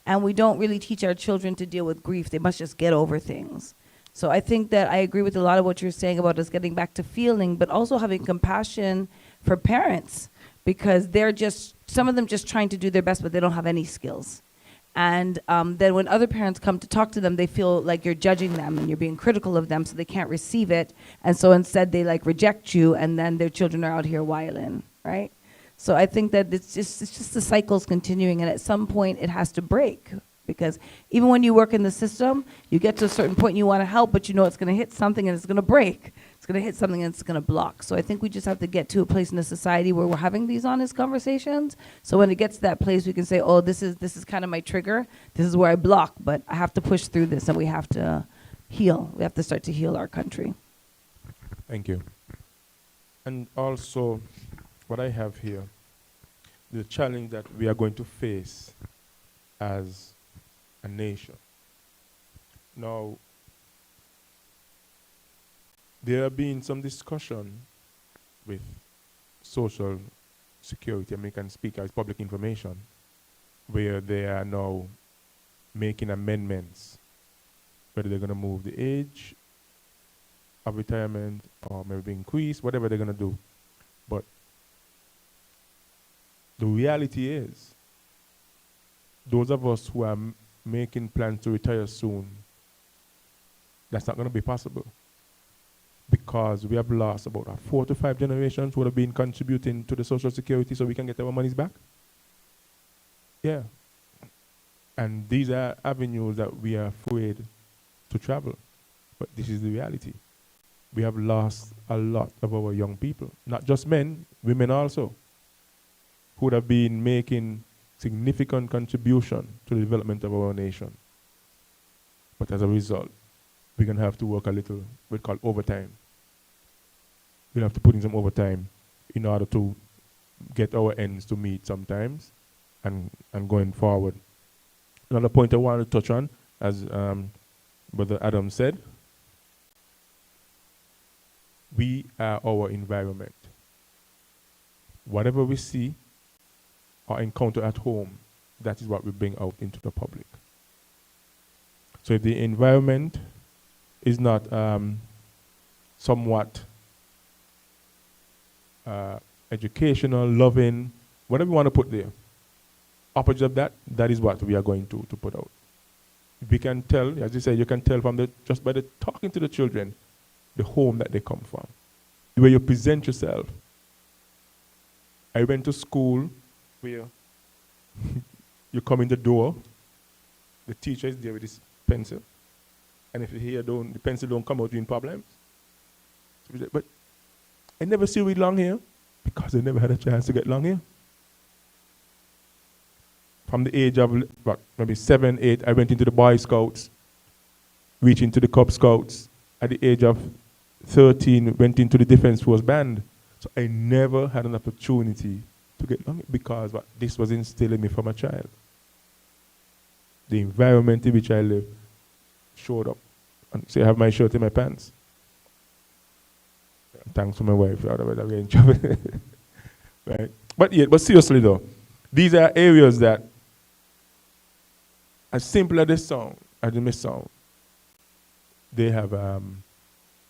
And we don't really teach our children to deal with grief. They must just get over things. So I think that I agree with a lot of what you're saying about us getting back to feeling, but also having compassion for parents, because they're just, some of them just trying to do their best, but they don't have any skills. And then when other parents come to talk to them, they feel like you're judging them and you're being critical of them, so they can't receive it. And so instead they like reject you, and then their children are out here wilding, right? So I think that it's just the cycle's continuing, and at some point it has to break. Because even when you work in the system, you get to a certain point and you want to help, but you know it's going to hit something and it's going to break. It's going to hit something and it's going to block. So I think we just have to get to a place in the society where we're having these honest conversations. So when it gets to that place, we can say, oh, this is kind of my trigger. This is where I block, but I have to push through this, and we have to heal. We have to start to heal our country. Thank you. And also, what I have here, the challenge that we are going to face as a nation. Now, there have been some discussion with social security, and we can speak as public information, where they are now making amendments, whether they're going to move the age of retirement or maybe increase, whatever they're going to do. But the reality is, those of us who are making plans to retire soon, that's not going to be possible, because we have lost about 4 to 5 generations who would have been contributing to the social security so we can get our monies back. Yeah. And these are avenues that we are afraid to travel. But this is the reality. We have lost a lot of our young people, not just men, women also, who would have been making significant contribution to the development of our nation. But as a result, we're going to have to work a little, what's called overtime. We'll have to put in some overtime in order to get our ends to meet sometimes and going forward. Another point I want to touch on, as Brother Adam said, we are our environment. Whatever we see or encounter at home, that is what we bring out into the public. So if the environment is not somewhat educational, loving, whatever you want to put there, opposite of that, that is what we are going to put out. We can tell, as you say, you can tell from just by the talking to the children, the home that they come from, the way you present yourself. I went to school where you come in the door, the teacher is there with his pencil, and if you hear the pencil don't come out, you're in problems. But I never see you with long hair, because I never had a chance to get long hair. From the age of maybe 7, 8, I went into the Boy Scouts, reached into the Cub Scouts. At the age of 13, went into the Defense Force Band. So I never had an opportunity to get long hair, because this was instilled in me from a child. The environment in which I live showed up. And so I have my shirt in my pants. Thanks to my wife, otherwise I'll get in trouble. Right? But seriously though, these are areas that, as simple as they may sound, they have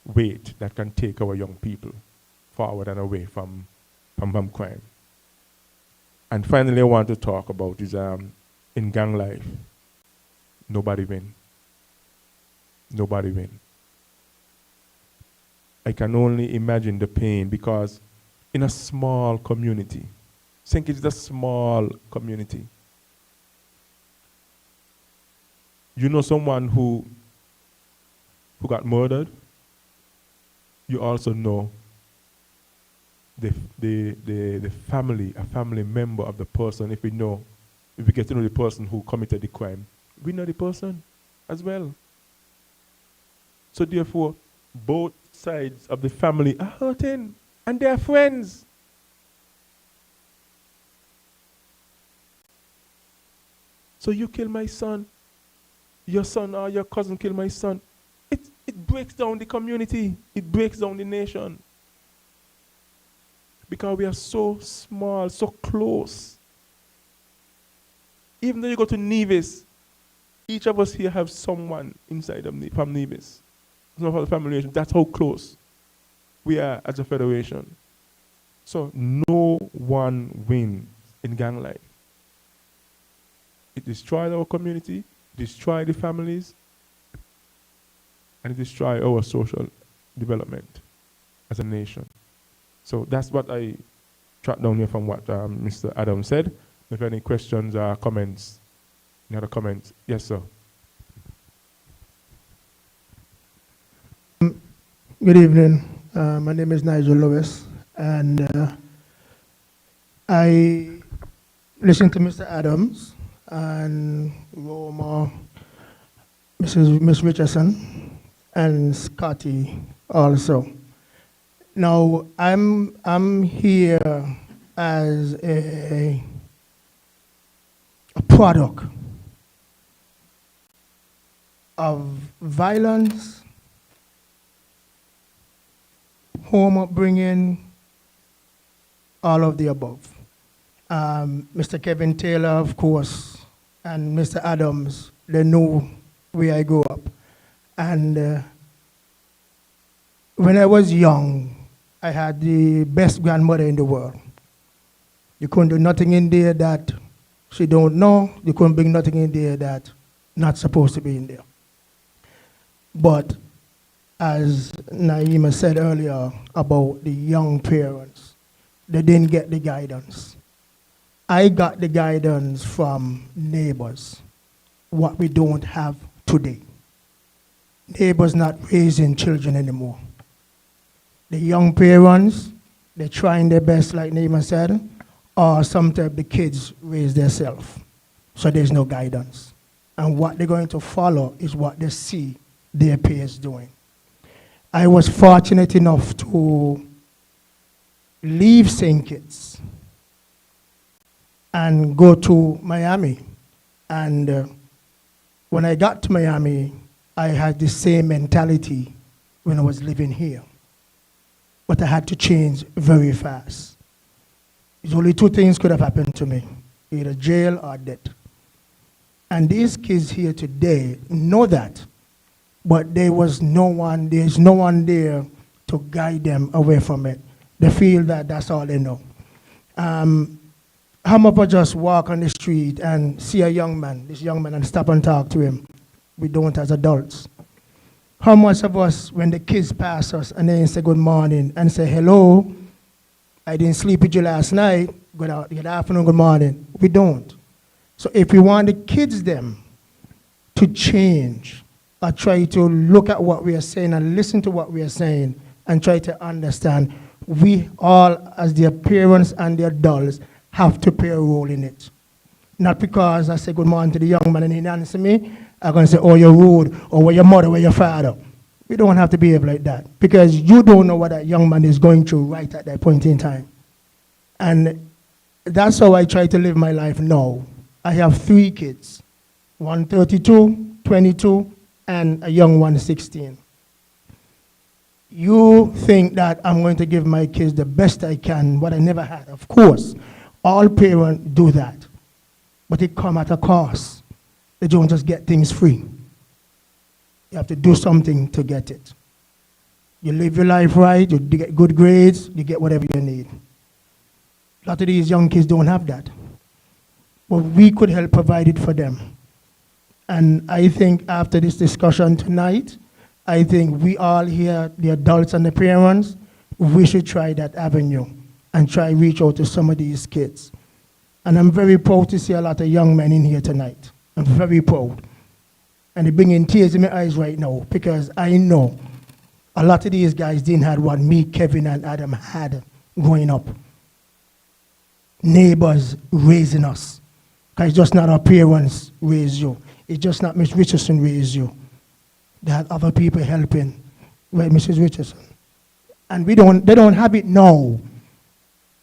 weight that can take our young people forward and away from crime. And finally, I want to talk about is in gang life, nobody win. Nobody win. I can only imagine the pain, because in a small community, St. Kitts is a small community. You know someone who got murdered, you also know the family, a family member of the person. If we get to know the person who committed the crime, we know the person as well. So therefore, both sides of the family are hurting, and they are friends. So you kill my son, your son or your cousin kill my son. It breaks down the community. It breaks down the nation. Because we are so small, so close. Even though you go to Nevis, each of us here have someone inside from Nevis. It's not for the family relation. That's how close we are as a federation. So no one wins in gang life. It destroys our community, destroys the families, and it destroys our social development as a nation. So that's what I tracked down here from what Mr. Adams said. If any questions or comments, any other comments? Yes, sir. Good evening. My name is Nigel Lewis, and I listened to Mr. Adams and Roma, Miss Richardson, and Scotty also. Now, I'm here as a product of violence, home upbringing, all of the above. Mr. Kevin Taylor, of course, and Mr. Adams, they know where I grew up. And when I was young, I had the best grandmother in the world. You couldn't do nothing in there that she don't know. You couldn't bring nothing in there that not supposed to be in there. But as Naima said earlier about the young parents, they didn't get the guidance. I got the guidance from neighbors, what we don't have today. Neighbors not raising children anymore. The young parents, they're trying their best, like Naima said, or sometimes the kids raise themselves. So there's no guidance. And what they're going to follow is what they see their peers doing. I was fortunate enough to leave St. Kitts and go to Miami. And when I got to Miami, I had the same mentality when I was living here. But I had to change very fast. There's only two things could have happened to me, either jail or death. And these kids here today know that, but there's no one there to guide them away from it. They feel that that's all they know. How much of us just walk on the street and see this young man, and stop and talk to him? We don't as adults. How much of us, when the kids pass us and they say good morning and say, hello, I didn't sleep with you last night, good afternoon, good morning. We don't. So if we want the kids them to change, or try to look at what we are saying and listen to what we are saying and try to understand, we all, as their parents and their adults, have to play a role in it. Not because I say good morning to the young man and he answer me, I'm going to say, oh, you're rude, or where your mother, where your father. We don't have to behave like that, because you don't know what that young man is going through right at that point in time. And that's how I try to live my life now. I have 3 kids, one 32, 22, and a young one 16. You think that I'm going to give my kids the best I can, what I never had. Of course, all parents do that, but it comes at a cost. They don't just get things free. You have to do something to get it. You live your life right, you get good grades, you get whatever you need. A lot of these young kids don't have that. But we could help provide it for them. And I think after this discussion tonight, I think we all here, the adults and the parents, we should try that avenue and try reach out to some of these kids. And I'm very proud to see a lot of young men in here tonight. I'm very proud. And they're bringing tears in my eyes right now because I know a lot of these guys didn't have what me, Kevin, and Adam had growing up. Neighbors raising us. Because it's just not our parents raise you. It's just not Miss Richardson raised you. They had other people helping. Right, Mrs. Richardson? And they don't have it now.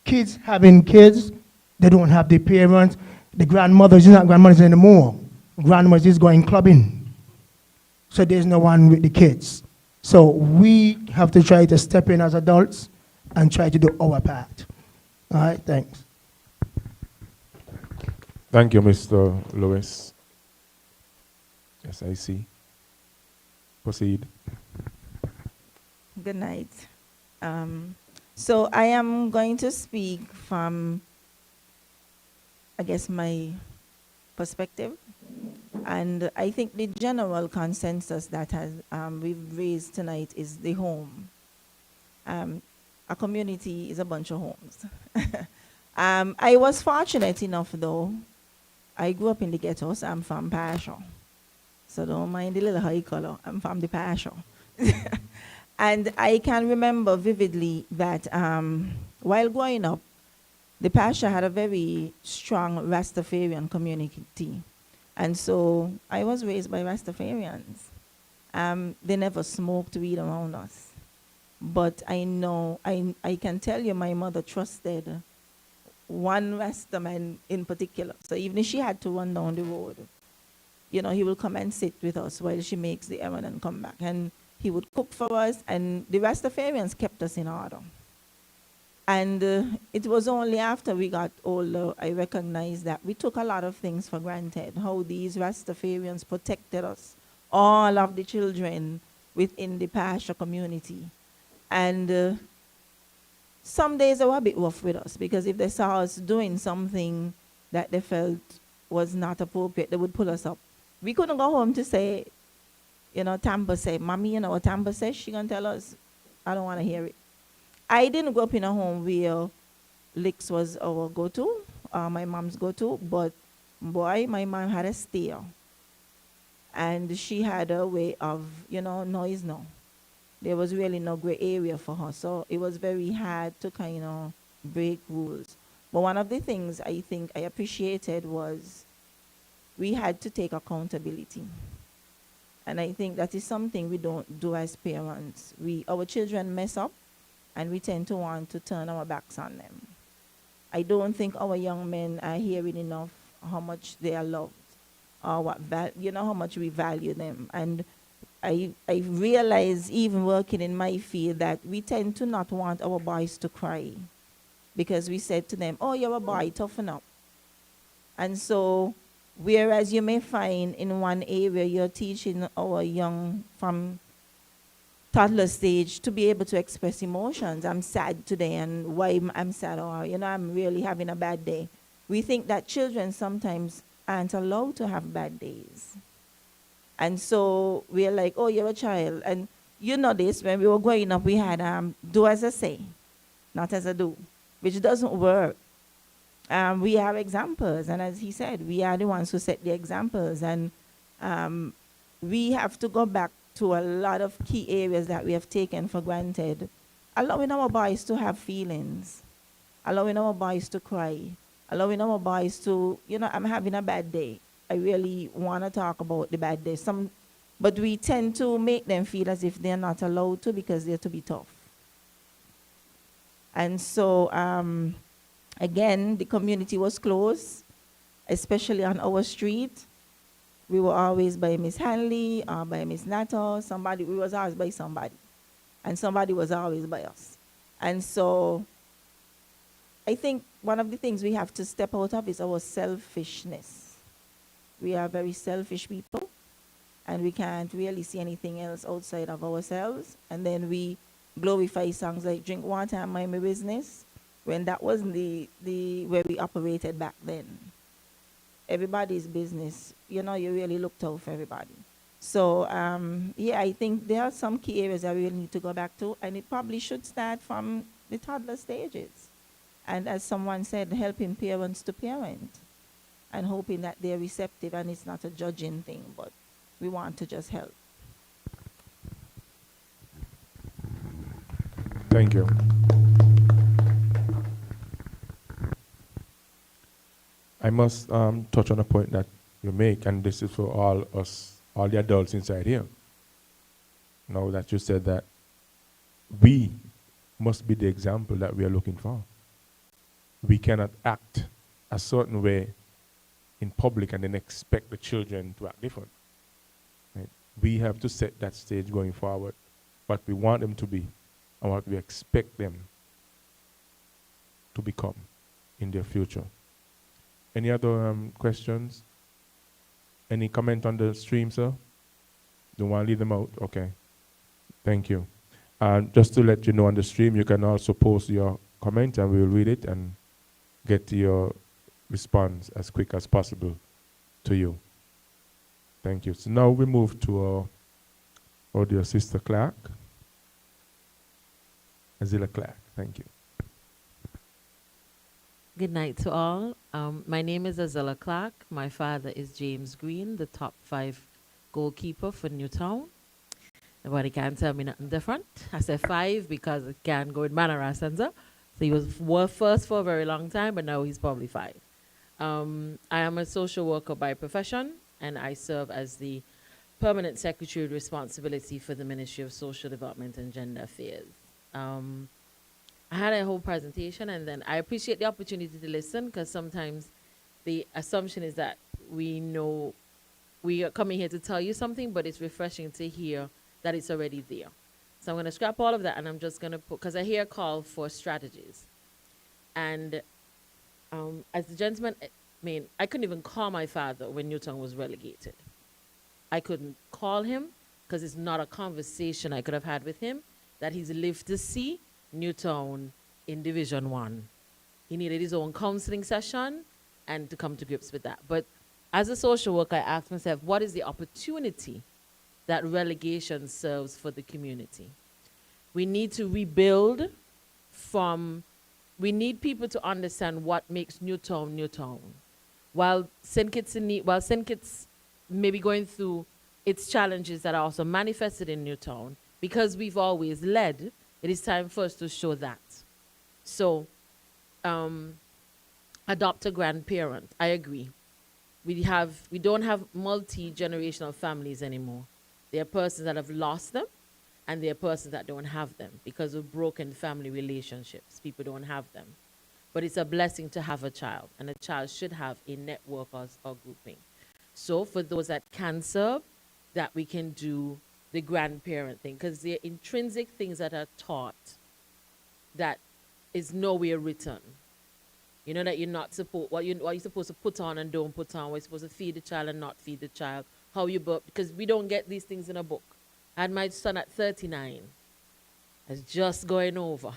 Kids having kids, they don't have the parents. The grandmothers, is not grandmothers anymore. Grandmothers is going clubbing. So there's no one with the kids. So we have to try to step in as adults and try to do our part. All right, thanks. Thank you, Mr. Lewis. Yes, I see. Proceed. Good night. So I am going to speak from, I guess, my perspective. And I think the general consensus that we've raised tonight is the home. A community is a bunch of homes. I was fortunate enough, though. I grew up in the ghetto, so I'm from Passion. So don't mind the little high color. I'm from the Passion. And I can remember vividly that while growing up, the Pasha had a very strong Rastafarian community. And so I was raised by Rastafarians. They never smoked weed around us. But I know, I can tell you my mother trusted one Rastaman in particular. So even if she had to run down the road, you know, he will come and sit with us while she makes the errand and come back. And he would cook for us, and the Rastafarians kept us in order. And it was only after we got older I recognized that we took a lot of things for granted, how these Rastafarians protected us, all of the children within the Pasha community. And some days they were a bit rough with us, because if they saw us doing something that they felt was not appropriate, they would pull us up. We couldn't go home to say, you know, Tamba say, Mommy, you know what Tamba says? She gonna tell us, I don't want to hear it. I didn't grow up in a home where licks was our go-to, my mom's go-to, but boy, my mom had a stare. And she had a way of, you know, noise no. There was really no gray area for her. So it was very hard to kind of break rules. But one of the things I think I appreciated was we had to take accountability. And I think that is something we don't do as parents. Our children mess up, and we tend to want to turn our backs on them. I don't think our young men are hearing enough how much they are loved, or how much we value them. And I realize, even working in my field, that we tend to not want our boys to cry, because we said to them, oh, you're a boy, toughen up. And so, whereas you may find in one area you're teaching our young from toddler stage to be able to express emotions. I'm sad today, and why I'm sad, or, you know, I'm really having a bad day. We think that children sometimes aren't allowed to have bad days. And so we're like, oh, you're a child. And you know this, when we were growing up, we had do as I say, not as I do, which doesn't work. We are examples, and as he said, we are the ones who set the examples. And we have to go back to a lot of key areas that we have taken for granted, allowing our boys to have feelings, allowing our boys to cry, allowing our boys to, you know, I'm having a bad day. I really want to talk about the bad day. But we tend to make them feel as if they're not allowed to, because they're to be tough. And so, again, the community was close, especially on our street. We were always by Miss Hanley or by Miss Nato. We was always by somebody. And somebody was always by us. And so I think one of the things we have to step out of is our selfishness. We are very selfish people, and we can't really see anything else outside of ourselves. And then we glorify songs like Drink Water and Mind My Business, when that wasn't the way we operated back then. Everybody's business, you know, you really looked out for everybody. So, yeah, I think there are some key areas that we will need to go back to, and it probably should start from the toddler stages. And as someone said, helping parents to parent and hoping that they're receptive and it's not a judging thing, but we want to just help. Thank you. I must touch on a point that you make, and this is for all us, all the adults inside here. Now that you said that we must be the example that we are looking for. We cannot act a certain way in public and then expect the children to act different. Right? We have to set that stage going forward, what we want them to be and what we expect them to become in their future. Any other questions? Any comment on the stream, sir? Don't want to leave them out? Okay. Thank you. Just to let you know, on the stream, you can also post your comment and we'll read it and get your response as quick as possible to you. Thank you. So now we move to our dear Sister Clark. Azila Clark, thank you. Good night to all. My name is Azella Clark. My father is James Green, the top 5 goalkeeper for Newtown. Nobody can tell me nothing different. I said 5 because it can go in Manara Center. So he was first for a very long time, but now he's probably 5. I am a social worker by profession, and I serve as the permanent secretary with responsibility for the Ministry of Social Development and Gender Affairs. I had a whole presentation, and then I appreciate the opportunity to listen, because sometimes the assumption is that we know we are coming here to tell you something, but it's refreshing to hear that it's already there. So I'm going to scrap all of that, and I'm just going to put, because I hear a call for strategies. And as the gentleman, I mean, I couldn't even call my father when Newtown was relegated. I couldn't call him because it's not a conversation I could have had with him that he's lived to see Newtown in Division 1. He needed his own counseling session and to come to grips with that. But as a social worker, I asked myself, what is the opportunity that relegation serves for the community? We need to rebuild we need people to understand what makes Newtown Newtown. While St. Kitts may be going through its challenges that are also manifested in Newtown, because we've always led, it is time for us to show that. So, adopt a grandparent. I agree. We don't have multi-generational families anymore. There are persons that have lost them, and there are persons that don't have them because of broken family relationships. People don't have them. But it's a blessing to have a child, and a child should have a network or grouping. So for those that can serve, that we can do the grandparent thing, because there are intrinsic things that are taught that is nowhere written. You know that you're not supposed, what you're supposed to put on and don't put on, what you're supposed to feed the child and not feed the child, how you, because we don't get these things in a book. I had my son at 39. I was just going over.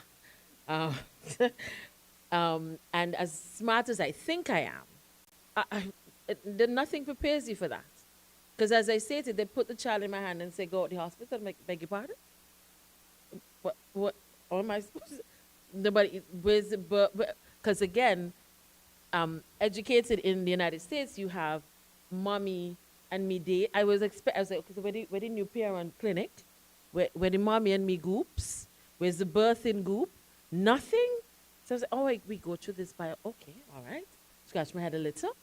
And as smart as I think I am, nothing prepares you for that. Because as I stated, they put the child in my hand and say, go to the hospital, beg your pardon? What am I supposed to? Nobody, where's the birth? Because again, educated in the United States, you have mommy and me day. I was like, okay, so where the new parent clinic? Where the mommy and me groups? Where's the birthing group? Nothing? So I was like, oh, we go through this by, okay, all right. Scratch my head a little.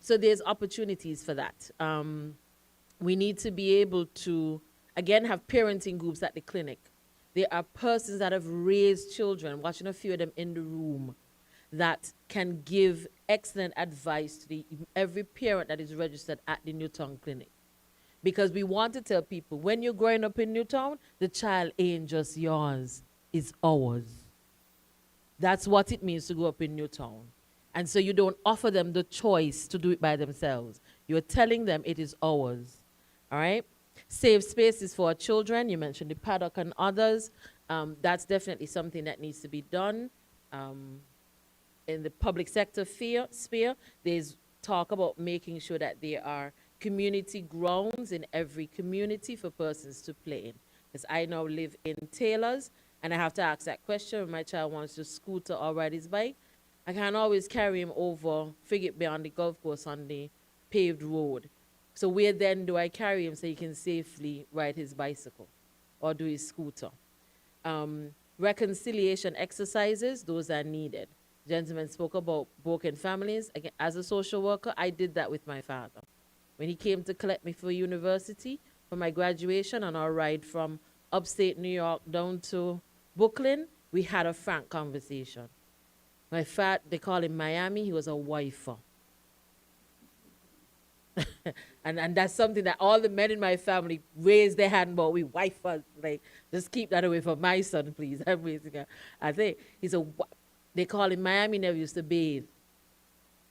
So there's opportunities for that. We need to be able to, again, have parenting groups at the clinic. There are persons that have raised children, watching a few of them in the room, that can give excellent advice to every parent that is registered at the Newtown Clinic. Because we want to tell people, when you're growing up in Newtown, the child ain't just yours, it's ours. That's what it means to grow up in Newtown. And so you don't offer them the choice to do it by themselves. You're telling them it is ours, all right? Safe spaces for our children. You mentioned the paddock and others. That's definitely something that needs to be done. In the public sector sphere, there's talk about making sure that there are community grounds in every community for persons to play in. Because I now live in Taylor's, and I have to ask that question when my child wants to scooter or ride his bike. I can't always carry him over Frigate Bay on the golf course on the paved road. So where then do I carry him so he can safely ride his bicycle or do his scooter? Reconciliation exercises, those are needed. Gentlemen spoke about broken families. Again, as a social worker, I did that with my father. When he came to collect me for university, for my graduation, on our ride from upstate New York down to Brooklyn, we had a frank conversation. My father, they call him Miami, he was a wifer. and that's something that all the men in my family raised their hand about. We wifers, like, just keep that away from my son, please. I'm raising her. I think they call him Miami, never used to bathe.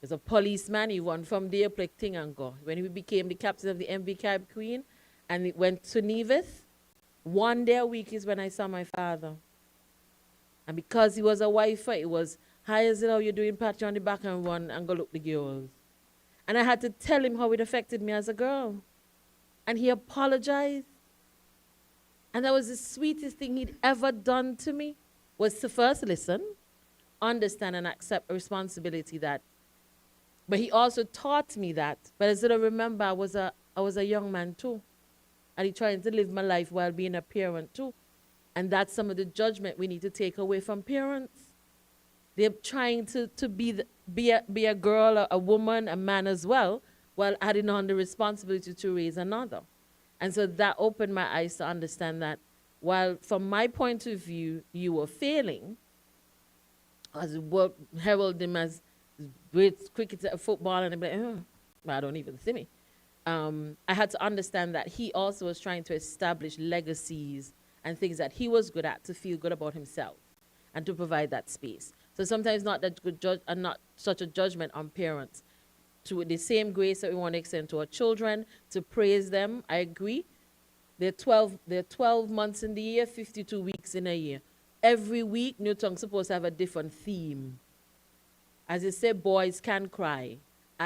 He's a policeman. He won from there, played thing and go. When he became the captain of the MV Cab Queen and he went to Nevis, one day a week is when I saw my father. And because he was a wifer, it was, hi, is it how you're doing, pat you on the back and run and go look the girls. And I had to tell him how it affected me as a girl. And he apologized. And that was the sweetest thing he'd ever done to me, was to first listen, understand and accept a responsibility that. But he also taught me that. But as I remember, I was a young man too. And he trying to live my life while being a parent too. And that's some of the judgment we need to take away from parents. They're trying to be a girl, a woman, a man as well, while adding on the responsibility to raise another. And so that opened my eyes to understand that while from my point of view, you were failing, as well, herald him as great cricketer, football, and I'm like, I don't even see me. I had to understand that he also was trying to establish legacies and things that he was good at to feel good about himself and to provide that space. So sometimes not that good and not such a judgment on parents. To the same grace that we want to extend to our children, to praise them, I agree. There are 12 months in the year, 52 weeks in a year. Every week, New Tongue's supposed to have a different theme. As you say, boys can cry.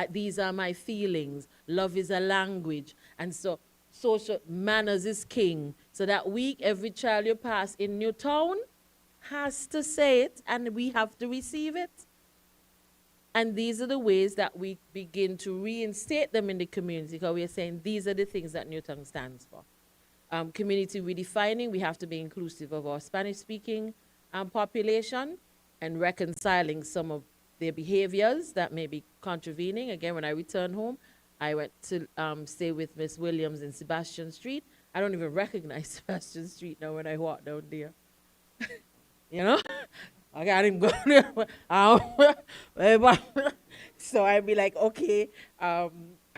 These are my feelings. Love is a language. And so social manners is king. So that week, every child you pass in Newtown has to say it, and we have to receive it. And these are the ways that we begin to reinstate them in the community, because we are saying these are the things that Newtown stands for. Community redefining, we have to be inclusive of our Spanish-speaking population and reconciling some of their behaviors that may be contravening. Again, when I returned home, I went to stay with Miss Williams in Sebastian Street. I don't even recognize Sebastian Street now when I walk down there. You know? I got him going. So I'd be like, okay, I'm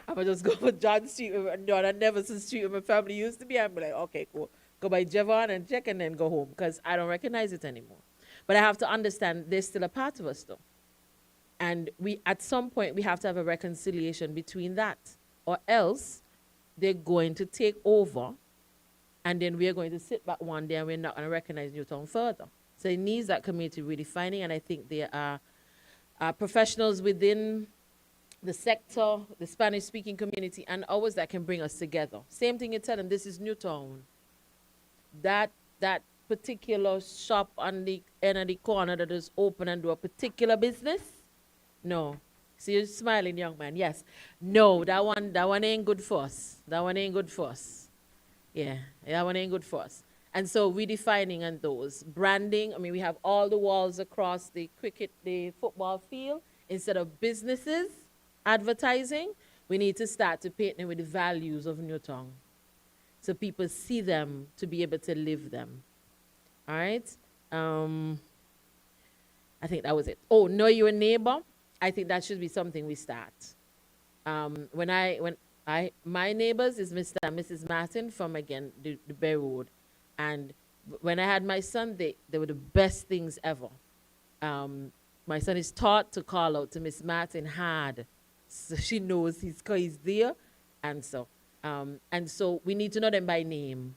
going to just go for John Street, and Neverson Street where my family used to be. I'd be like, okay, cool. Go by Javon and check and then go home, because I don't recognize it anymore. But I have to understand there's still a part of us, though. And at some point, we have to have a reconciliation between that, or else they're going to take over, and then we're going to sit back one day and we're not going to recognize Newtown further. So it needs that community redefining, and I think there are professionals within the sector, the Spanish-speaking community, and ours that can bring us together. Same thing you tell them, this is Newtown. That particular shop on the end of the corner that is open and do a particular business, no. See, you're smiling, young man. Yes. No, that one ain't good for us. That one ain't good for us. Yeah, that one ain't good for us. And so redefining on those. Branding, I mean, we have all the walls across the football field. Instead of businesses advertising, we need to start to paint them with the values of Newtown, so people see them to be able to live them. All right? I think that was it. Oh, know your neighbor. I think that should be something we start. My neighbors is Mr. and Mrs. Martin from, again, the Bay Road. And when I had my son, they were the best things ever. My son is taught to call out to Miss Martin hard, so she knows he's there. And so we need to know them by name.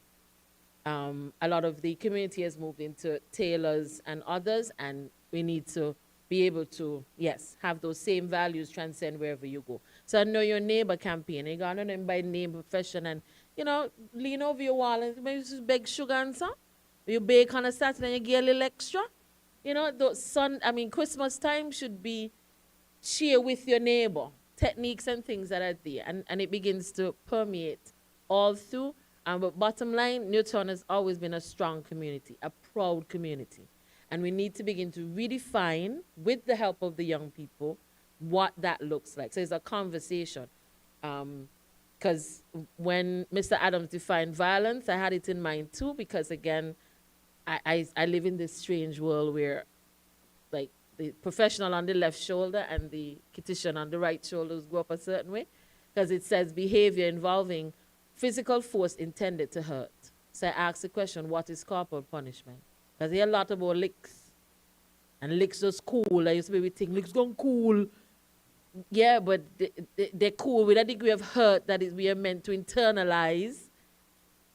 A lot of the community has moved into Taylor's and others, and we need to be able to, yes, have those same values transcend wherever you go. So So I know your neighbor campaign. You got to know him by name, profession, and lean over your wall and maybe just beg sugar and some. You bake on a Saturday and you get a little extra. Christmas time should be share with your neighbor techniques and things that are there, and it begins to permeate all through. But bottom line, Newtown has always been a strong community, a proud community. And we need to begin to redefine, with the help of the young people, what that looks like. So it's a conversation. Because when Mr. Adams defined violence, I had it in mind too, because again, I live in this strange world where like the professional on the left shoulder and the kitchen on the right shoulder go up a certain way, because it says behavior involving physical force intended to hurt. So I ask the question, what is corporal punishment? Because I hear a lot about licks. And licks just cool. I used to be think licks gone cool. Yeah, but they're cool with a degree of hurt that is we are meant to internalize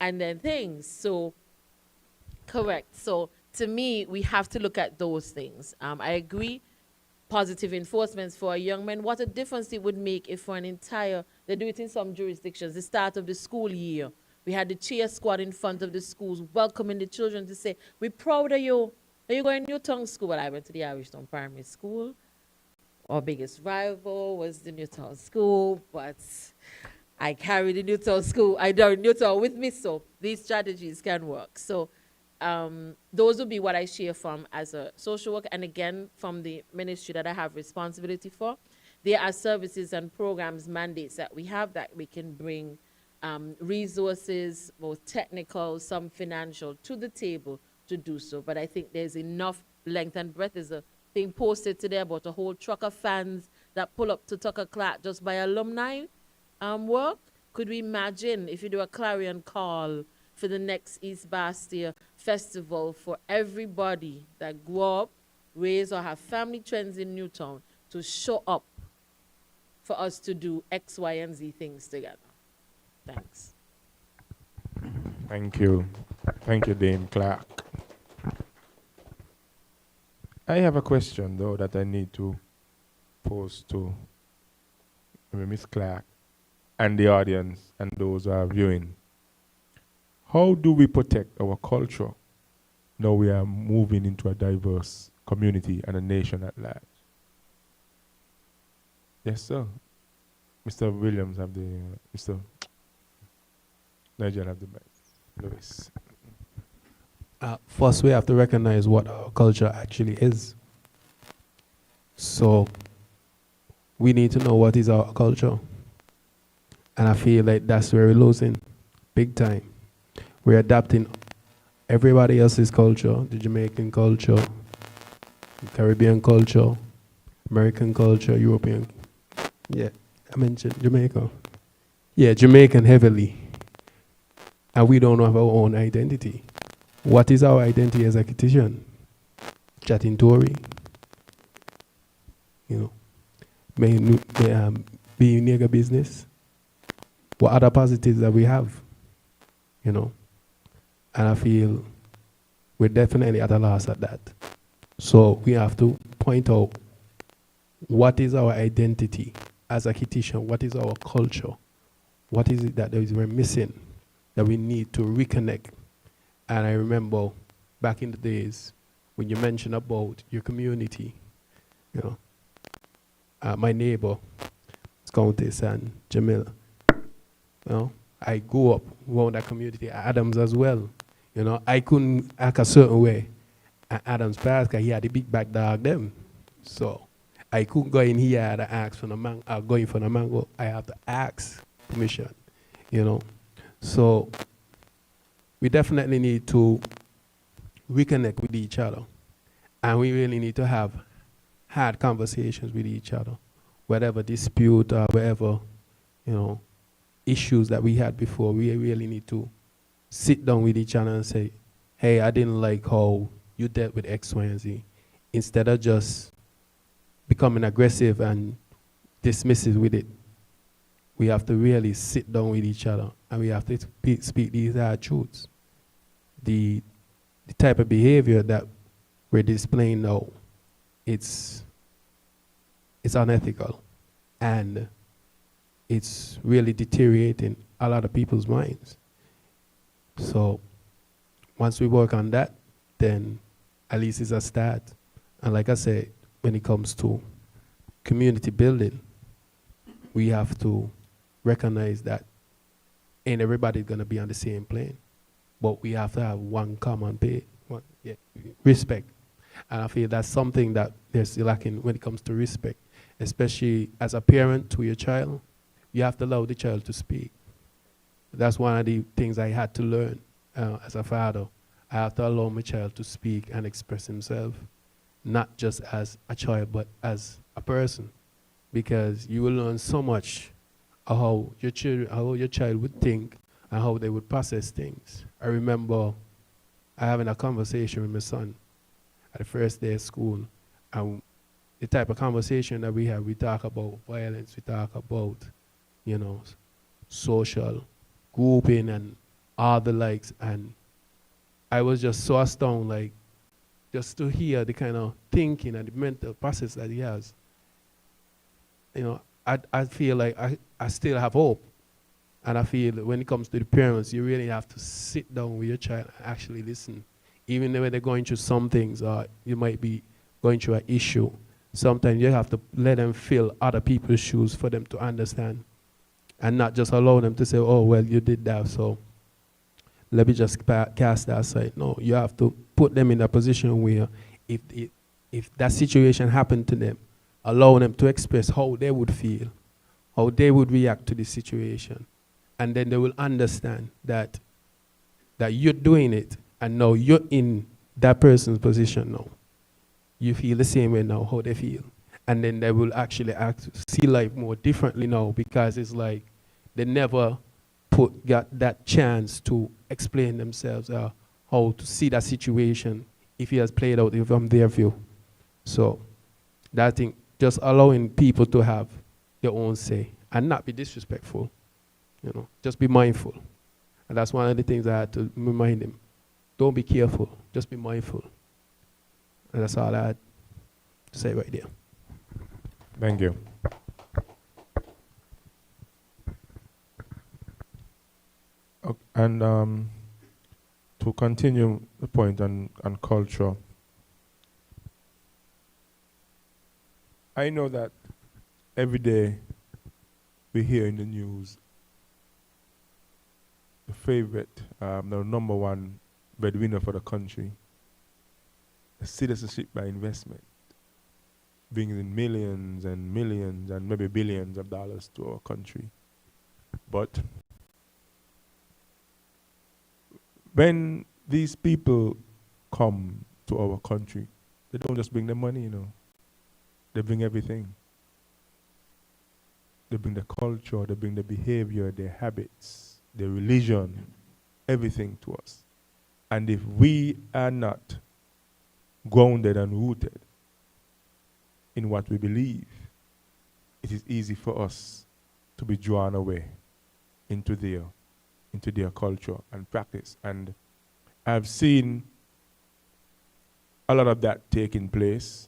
and then things. So, correct. So, to me, we have to look at those things. I agree. Positive enforcements for a young man. What a difference it would make if for an entire, they do it in some jurisdictions, the start of the school year. We had the cheer squad in front of the schools welcoming the children to say, we're proud of you. Are you going to Newtown School? Well, I went to the Irishtown Primary School. Our biggest rival was the Newtown School, but I carry the Newtown School. I don't Newtown with me, so these strategies can work. So those would be what I share from as a social worker. And again, from the ministry that I have responsibility for, there are services and programs, mandates that we have that we can bring resources, both technical, some financial, to the table to do so. But I think there's enough length and breadth. There's a thing posted today about a whole truck of fans that pull up to Tucker Clark just by alumni work. Could we imagine if you do a clarion call for the next East Basseterre Festival for everybody that grew up, raised, or have family trends in Newtown to show up for us to do X, Y, and Z things together? Thanks. Thank you. Thank you, Dame Clark. I have a question, though, that I need to pose to Miss Clark and the audience and those who are viewing. How do we protect our culture now we are moving into a diverse community and a nation at large? Yes, sir. Mr. Williams have the, Mr. Nigel have the mic. Louis. First, we have to recognize what our culture actually is. So, we need to know what is our culture. And I feel like that's where we're losing big time. We're adapting everybody else's culture, the Jamaican culture, the Caribbean culture, American culture, European. Yeah, I mentioned Jamaica. Yeah, Jamaican heavily. And we don't have our own identity. What is our identity as a Kittian? Chatting Tory. Be nigger business. What other positives that we have? And I feel we're definitely at a loss at that. So we have to point out what is our identity as a Kittitian, what is our culture, what is it that we're missing, that we need to reconnect. And I remember back in the days when you mentioned about your community, my neighbor, Countess and Jamila, I grew up around that community, Adams as well. I couldn't act a certain way at Adams Pass because he had the big back dog them. So I couldn't go in here and ask for the mango, going for the mango. I have to ask permission, So we definitely need to reconnect with each other. And we really need to have hard conversations with each other. Whatever dispute or whatever, issues that we had before, we really need to sit down with each other and say, hey, I didn't like how you dealt with X, Y, and Z. Instead of just becoming aggressive and dismissive with it, we have to really sit down with each other and we have to speak these hard truths. The type of behavior that we're displaying now, it's unethical. And it's really deteriorating a lot of people's minds. So once we work on that, then at least it's a start. And like I said, when it comes to community building, we have to recognize that ain't everybody gonna be on the same plane, but we have to have one common respect. And I feel that's something that there's lacking when it comes to respect, especially as a parent to your child. You have to allow the child to speak. That's one of the things I had to learn as a father. I have to allow my child to speak and express himself, not just as a child, but as a person, because you will learn so much of how your child would think and how they would process things. I remember having a conversation with my son at the first day of school, and the type of conversation that we have, we talk about violence, we talk about, social grouping and all the likes, and I was just so astounded, like, just to hear the kind of thinking and the mental process that he has. I feel like I still have hope. And I feel that when it comes to the parents, you really have to sit down with your child and actually listen. Even when they're going through some things, or you might be going through an issue, sometimes you have to let them feel other people's shoes for them to understand. And not just allow them to say, oh, well, you did that, so let me just cast that aside. No, you have to put them in a position where if that situation happened to them, allow them to express how they would feel, how they would react to the situation. And then they will understand that you're doing it, and now you're in that person's position now. You feel the same way now, how they feel. And then they will actually see life more differently now, because it's like they never got that chance to explain themselves, how to see that situation if it has played out from their view. So that thing, just allowing people to have their own say and not be disrespectful, just be mindful. And that's one of the things I had to remind him. Don't be careful, just be mindful. And that's all I had to say right there. Thank you. Okay, and to continue the point on culture, I know that every day we hear in the news the favorite, the number one breadwinner for the country, the citizenship by investment, brings in millions and millions and maybe billions of dollars to our country. But when these people come to our country, they don't just bring the money, They bring everything. They bring the culture, they bring the behavior, their habits, their religion, everything to us. And if we are not grounded and rooted in what we believe, it is easy for us to be drawn away into their culture and practice. And I've seen a lot of that taking place.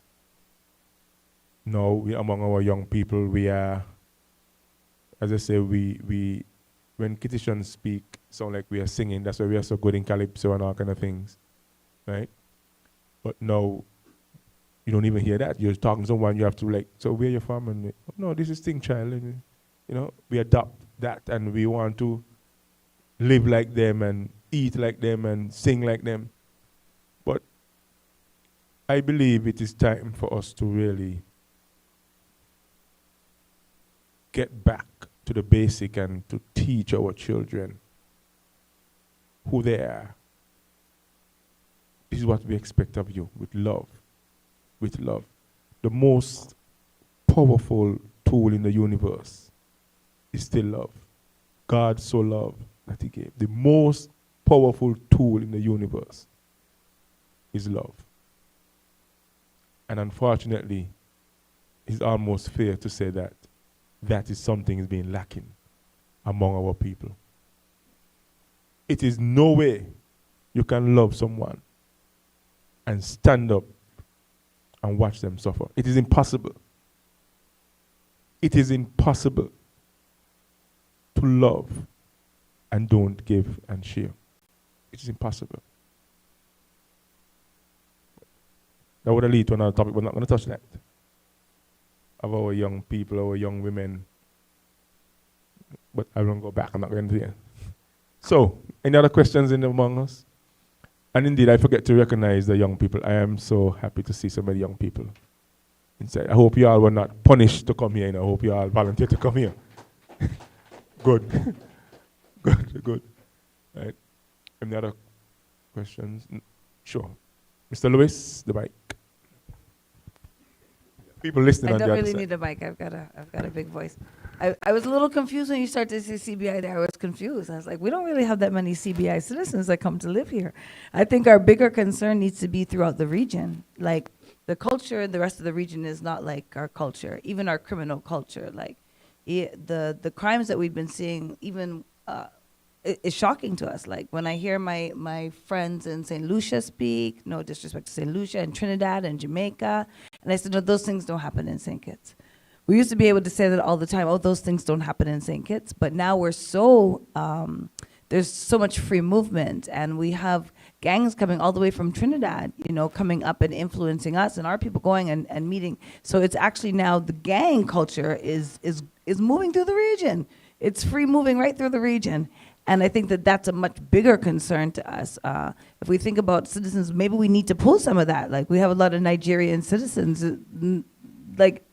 Now, among our young people, we are, as I say, we when Kittitians speak, sound like we are singing. That's why we are so good in calypso and all kind of things, right? But now, you don't even hear that. You're talking to someone, you have to so where you from? And no, this is thing, child. And, we adopt that, and we want to live like them and eat like them and sing like them. But I believe it is time for us to really get back to the basic and to teach our children who they are. This is what we expect of you, with love. With love. The most powerful tool in the universe is still love. God so loved that he gave. The most powerful tool in the universe is love. And unfortunately, it's almost fair to say that that is something is being lacking among our people. It is no way you can love someone and stand up and watch them suffer. It is impossible. It is impossible. to love and don't give and share. It is impossible. That would lead to another topic. We're not going to touch that. Of our young people, our young women. But I won't go back. I'm not going to there. So, any other questions among us? And indeed, I forget to recognize the young people. I am so happy to see so many young people inside. I hope you all were not punished to come here. I hope you all volunteered to come here. Good. Good. Right. Any other questions? Sure. Mr. Lewis, the mic. People listening I on the don't other really side. need a mic. I've got a big voice. I was a little confused when you started to say CBI there. I was confused. I was like, we don't really have that many CBI citizens that come to live here. I think our bigger concern needs to be throughout the region. Like, the culture in the rest of the region is not like our culture, even our criminal culture. Like, the crimes that we've been seeing, even is shocking to us. Like, when I hear my friends in St. Lucia speak, no disrespect to St. Lucia, and Trinidad and Jamaica, and I said, no, those things don't happen in St. Kitts. We used to be able to say that all the time, oh, those things don't happen in St. Kitts, but now we're so, there's so much free movement, and we have gangs coming all the way from Trinidad, coming up and influencing us, and our people going and meeting. So it's actually now the gang culture is moving through the region. It's free moving right through the region. And I think that that's a much bigger concern to us. If we think about citizens, maybe we need to pull some of that. Like, we have a lot of Nigerian citizens, like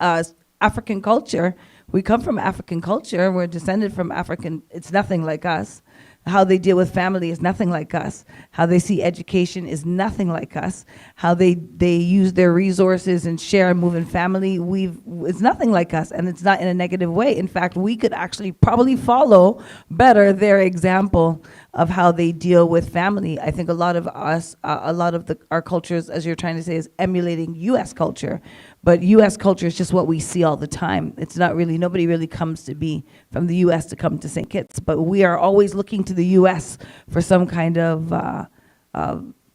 African culture. We come from African culture. We're descended from African. It's nothing like us. How they deal with family is nothing like us. How they see education is nothing like us. How they use their resources and share and move in family, it's nothing like us, and it's not in a negative way. In fact, we could actually probably follow better their example of how they deal with family. I think a lot of us, our cultures, as you're trying to say, is emulating U.S. culture. But U.S. culture is just what we see all the time. It's not really, nobody really comes to be from the U.S. to come to St. Kitts. But we are always looking to the U.S. for some kind of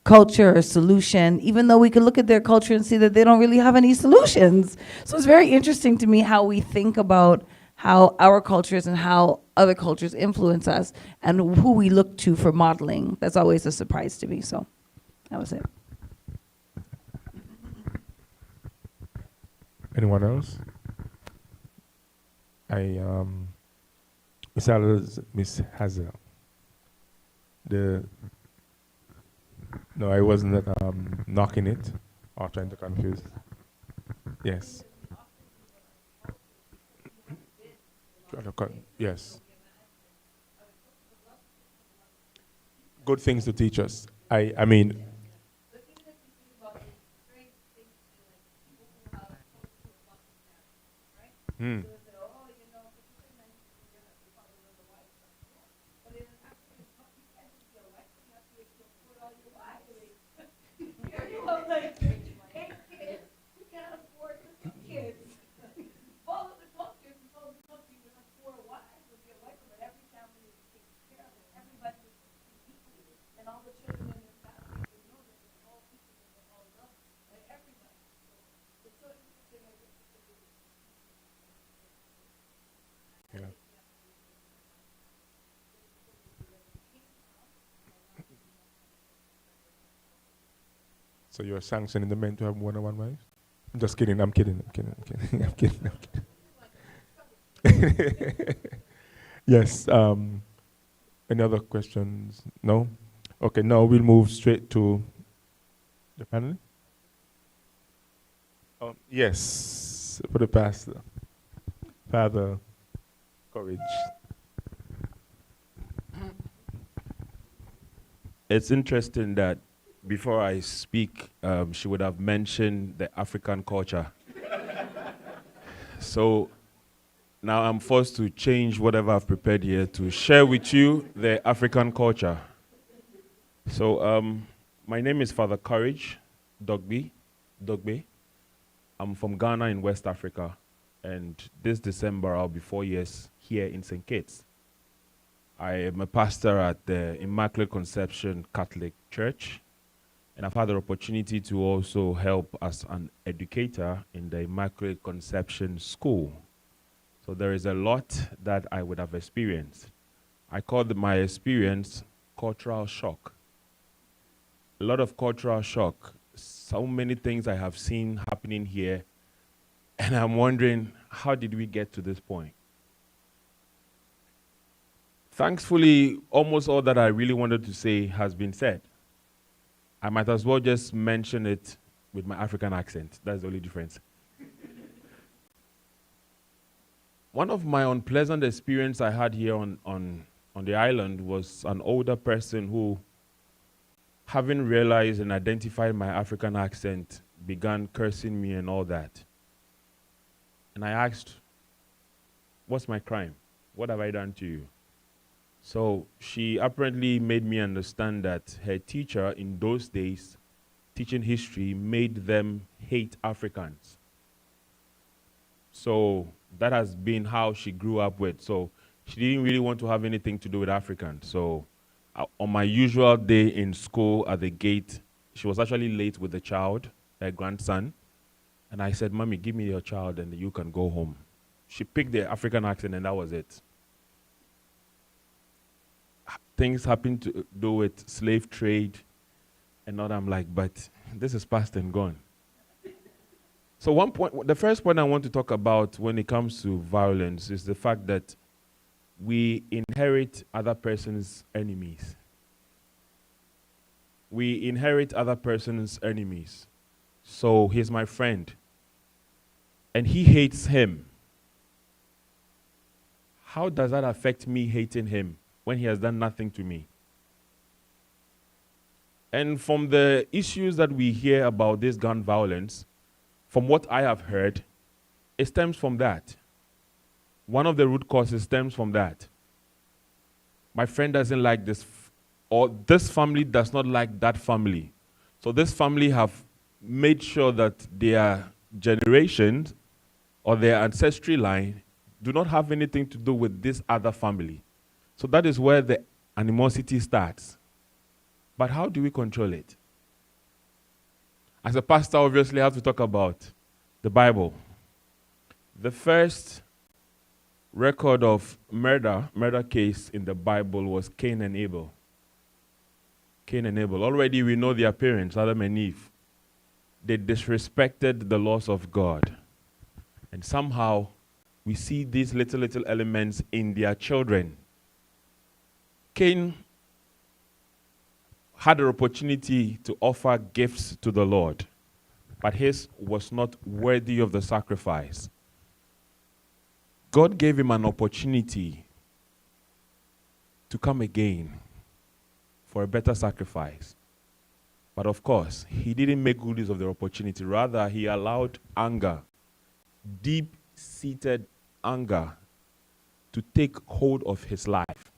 culture or solution, even though we could look at their culture and see that they don't really have any solutions. So it's very interesting to me how we think about how our cultures and how other cultures influence us and who we look to for modeling. That's always a surprise to me. So that was it. Anyone else? Miss Hazel. No, I wasn't knocking it or trying to confuse. Yes. Yes. Good things to teach us. I mean. Hmm. Yeah. So you're sanctioning the men to have more than one wife? I'm just kidding. I'm kidding. I'm kidding. Yes. Any other questions? No? Okay, now we'll move straight to the panel. Yes, for the pastor. Father Courage. It's interesting that before I speak, she would have mentioned the African culture. So now I'm forced to change whatever I've prepared here to share with you the African culture. So my name is Father Courage Dogbe. I'm from Ghana in West Africa, and this December I'll be 4 years here in St. Kitts. I am a pastor at the Immaculate Conception Catholic Church, and I've had the opportunity to also help as an educator in the Immaculate Conception School. So there is a lot that I would have experienced. I call my experience cultural shock. A lot of cultural shock. So many things I have seen happening here, and I'm wondering, how did we get to this point? Thankfully, almost all that I really wanted to say has been said. I might as well just mention it with my African accent. That's the only difference. One of my unpleasant experiences I had here on the island was an older person who, having realized and identified my African accent, began cursing me and all that. And I asked, what's my crime? What have I done to you? So she apparently made me understand that her teacher in those days, teaching history, made them hate Africans. So that has been how she grew up with. So she didn't really want to have anything to do with Africans. So on my usual day in school at the gate, she was actually late with the child, her grandson. And I said, Mommy, give me your child and you can go home. She picked the African accent and that was it. Things happened to do with slave trade and all that. I'm like, but this is past and gone. So the first point I want to talk about when it comes to violence is the fact that we inherit other person's enemies. We inherit other person's enemies. So he's my friend, and he hates him. How does that affect me hating him when he has done nothing to me? And from the issues that we hear about this gun violence, from what I have heard, it stems from that. One of the root causes stems from that. My friend doesn't like this, or this family does not like that family. So this family have made sure that their generations or their ancestry line do not have anything to do with this other family. So that is where the animosity starts. But how do we control it? As a pastor, obviously, I have to talk about the Bible. The first record of murder case in the Bible was Cain and Abel. Cain and Abel. Already we know their parents, Adam and Eve. They disrespected the laws of God. And somehow we see these little elements in their children. Cain had an opportunity to offer gifts to the Lord, but his was not worthy of the sacrifice. God gave him an opportunity to come again for a better sacrifice. But of course, he didn't make good use of the opportunity. Rather, he allowed anger, deep-seated anger, to take hold of his life.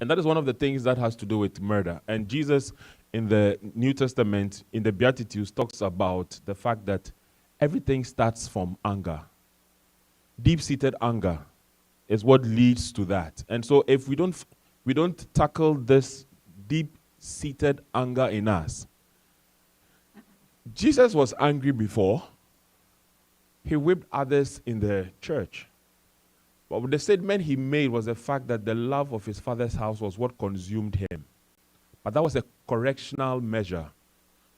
And that is one of the things that has to do with murder. And Jesus, in the New Testament, in the Beatitudes, talks about the fact that everything starts from anger. Deep-seated anger is what leads to that. And so if we don't tackle this deep-seated anger in us, Jesus was angry before. He whipped others in the church. But the statement he made was the fact that the love of his father's house was what consumed him. But that was a correctional measure.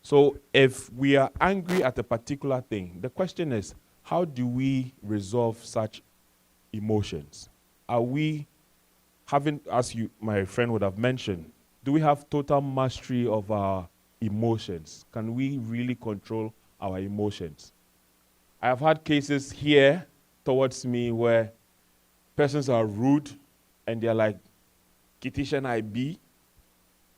So if we are angry at a particular thing, the question is, how do we resolve such emotions? Are we having, as my friend would have mentioned, do we have total mastery of our emotions? Can we really control our emotions? I have had cases here towards me where persons are rude and they're like, Kitishan I be,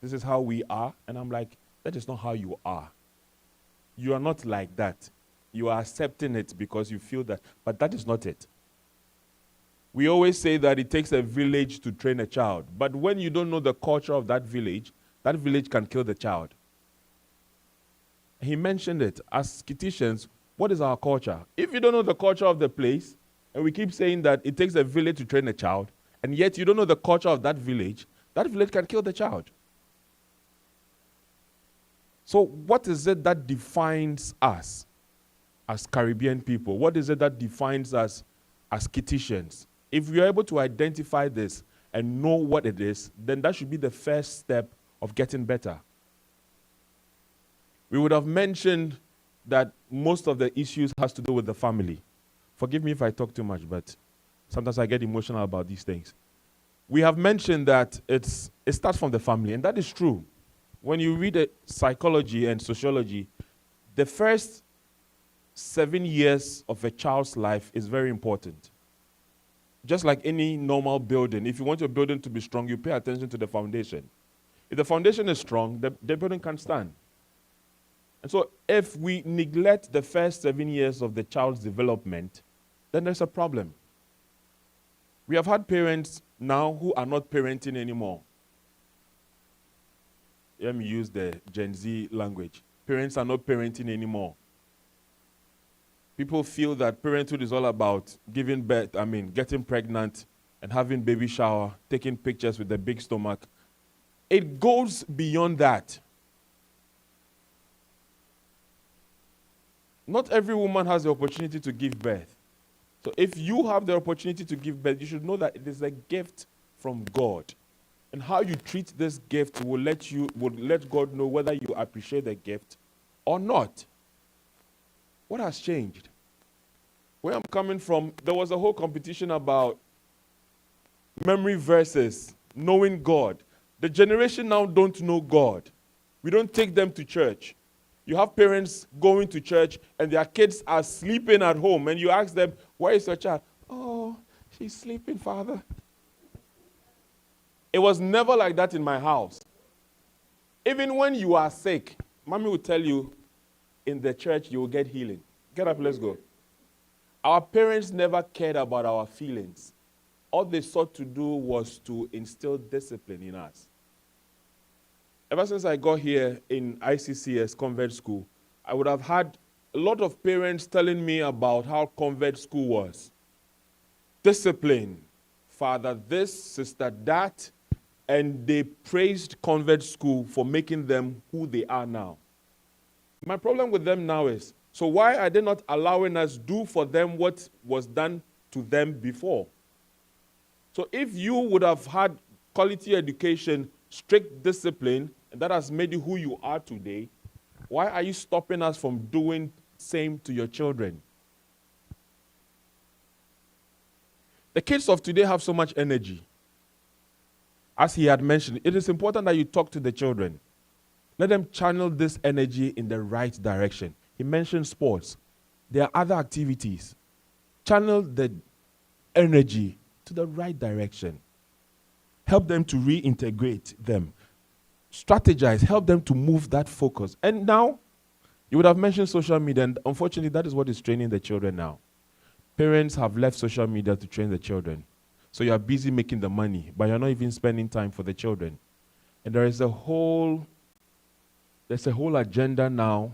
this is how we are. And I'm like, that is not how you are. You are not like that. You are accepting it because you feel that, but that is not it. We always say that it takes a village to train a child, but when you don't know the culture of that village can kill the child. He mentioned it. As Kitishans, what is our culture? If you don't know the culture of the place, and we keep saying that it takes a village to train a child, and yet you don't know the culture of that village can kill the child. So what is it that defines us as Caribbean people? What is it that defines us as kitchens. If we are able to identify this and know what it is, then that should be the first step of getting better. We would have mentioned that most of the issues has to do with the family. Forgive me if I talk too much, but sometimes I get emotional about these things. We have mentioned that it starts from the family, and that is true. When you read psychology and sociology, the first 7 years of a child's life is very important. Just like any normal building, if you want your building to be strong, you pay attention to the foundation. If the foundation is strong, the building can stand. And so if we neglect the first 7 years of the child's development, then there's a problem. We have had parents now who are not parenting anymore. Let me use the Gen Z language. Parents are not parenting anymore. People feel that parenthood is all about giving birth, getting pregnant and having baby shower, taking pictures with the big stomach. It goes beyond that. Not every woman has the opportunity to give birth. So if you have the opportunity to give birth, you should know that it is a gift from God. And how you treat this gift will let God know whether you appreciate the gift or not. What has changed? Where I'm coming from, there was a whole competition about memory verses, knowing God. The generation now don't know God. We don't take them to church. You have parents going to church and their kids are sleeping at home, and you ask them, where is your child? Oh, she's sleeping, Father. It was never like that in my house. Even when you are sick, Mommy will tell you, in the church you will get healing. Get up, let's go. Our parents never cared about our feelings. All they sought to do was to instill discipline in us. Ever since I got here in ICCS convert school, I would have had a lot of parents telling me about how convert school was. Discipline, father this, sister that, and they praised convert school for making them who they are now. My problem with them now is, so why are they not allowing us do for them what was done to them before? So if you would have had quality education, strict discipline, and that has made you who you are today, why are you stopping us from doing same to your children? The kids of today have so much energy. As he had mentioned, it is important that you talk to the children. Let them channel this energy in the right direction. He mentioned sports. There are other activities. Channel the energy to the right direction. Help them to reintegrate them. Strategize. Help them to move that focus. And now, you would have mentioned social media, and unfortunately, that is what is training the children now. Parents have left social media to train the children. So you are busy making the money, but you're not even spending time for the children. And there's a whole agenda now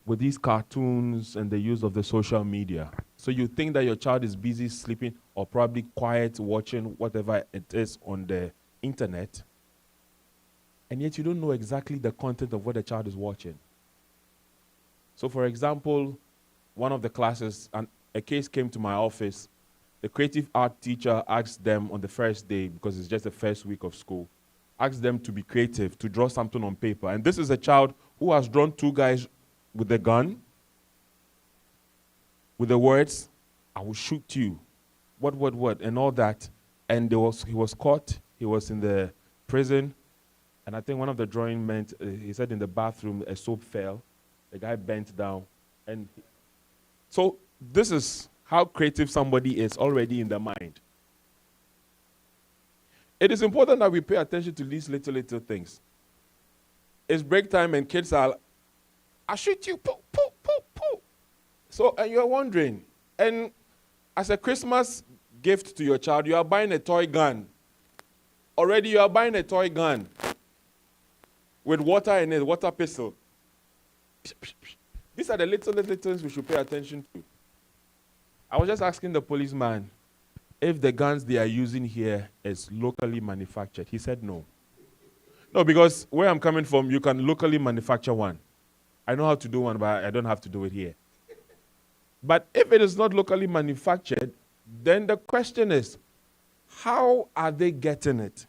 with these cartoons and the use of the social media. So you think that your child is busy sleeping or probably quiet watching whatever it is on the internet, and yet you don't know exactly the content of what the child is watching. So for example, one of the classes, and a case came to my office. The creative art teacher asked them on the first day, because it's just the first week of school, asked them to be creative, to draw something on paper. And this is a child who has drawn two guys with a gun, with the words, I will shoot you, what, and all that. And he was caught, he was in the prison, and I think one of the drawing meant, he said in the bathroom, a soap fell, the guy bent down. And so this is how creative somebody is already in the mind. It is important that we pay attention to these little things. It's break time and kids are, I shoot you, poo, poo, poo, poo. So, and you're wondering, and as a Christmas gift to your child, you are buying a toy gun. Already you are buying a toy gun with water in it, water pistol. These are the little things we should pay attention to. I was just asking the policeman if the guns they are using here is locally manufactured. He said no. No, because where I'm coming from, you can locally manufacture one. I know how to do one, but I don't have to do it here. But if it is not locally manufactured, then the question is, how are they getting it?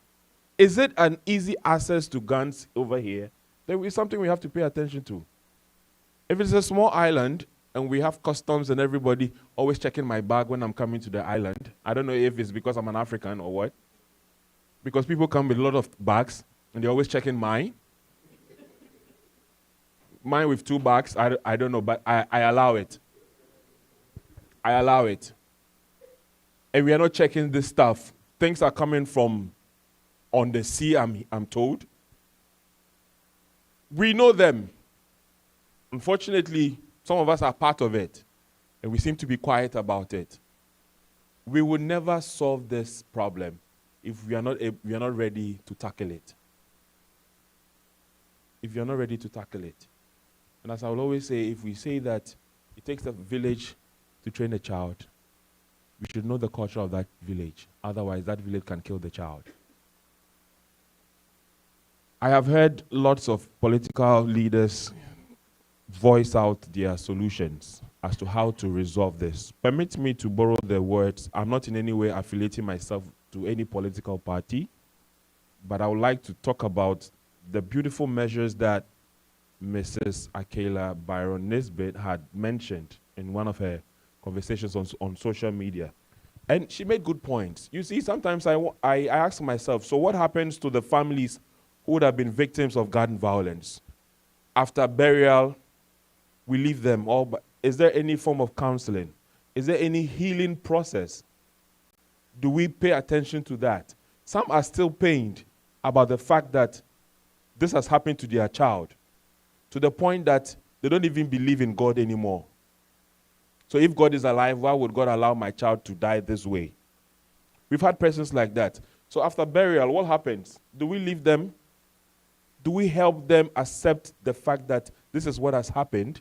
Is it an easy access to guns over here? Then it's something we have to pay attention to. If it's a small island and we have customs and everybody always checking my bag when I'm coming to the island, I don't know if it's because I'm an African or what. Because people come with a lot of bags and they're always checking mine. Mine with 2 bags, I don't know, but I allow it. I allow it. And we are not checking this stuff. Things are coming from on the sea, I'm told. We know them. Unfortunately, some of us are part of it, and we seem to be quiet about it. We will never solve this problem if we are not ready to tackle it. If you're not ready to tackle it. And as I will always say, if we say that it takes a village to train a child, we should know the culture of that village. Otherwise, that village can kill the child. I have heard lots of political leaders voice out their solutions as to how to resolve this. Permit me to borrow the words. I'm not in any way affiliating myself to any political party, but I would like to talk about the beautiful measures that Mrs. Akela Byron Nisbet had mentioned in one of her conversations on social media. And she made good points. You see, sometimes I ask myself, so what happens to the families who would have been victims of gun violence? After burial, we leave them all, but is there any form of counseling? Is there any healing process? Do we pay attention to that? Some are still pained about the fact that this has happened to their child, to the point that they don't even believe in God anymore. So if God is alive, why would God allow my child to die this way? We've had persons like that. So after burial, what happens? Do we leave them? Do we help them accept the fact that this is what has happened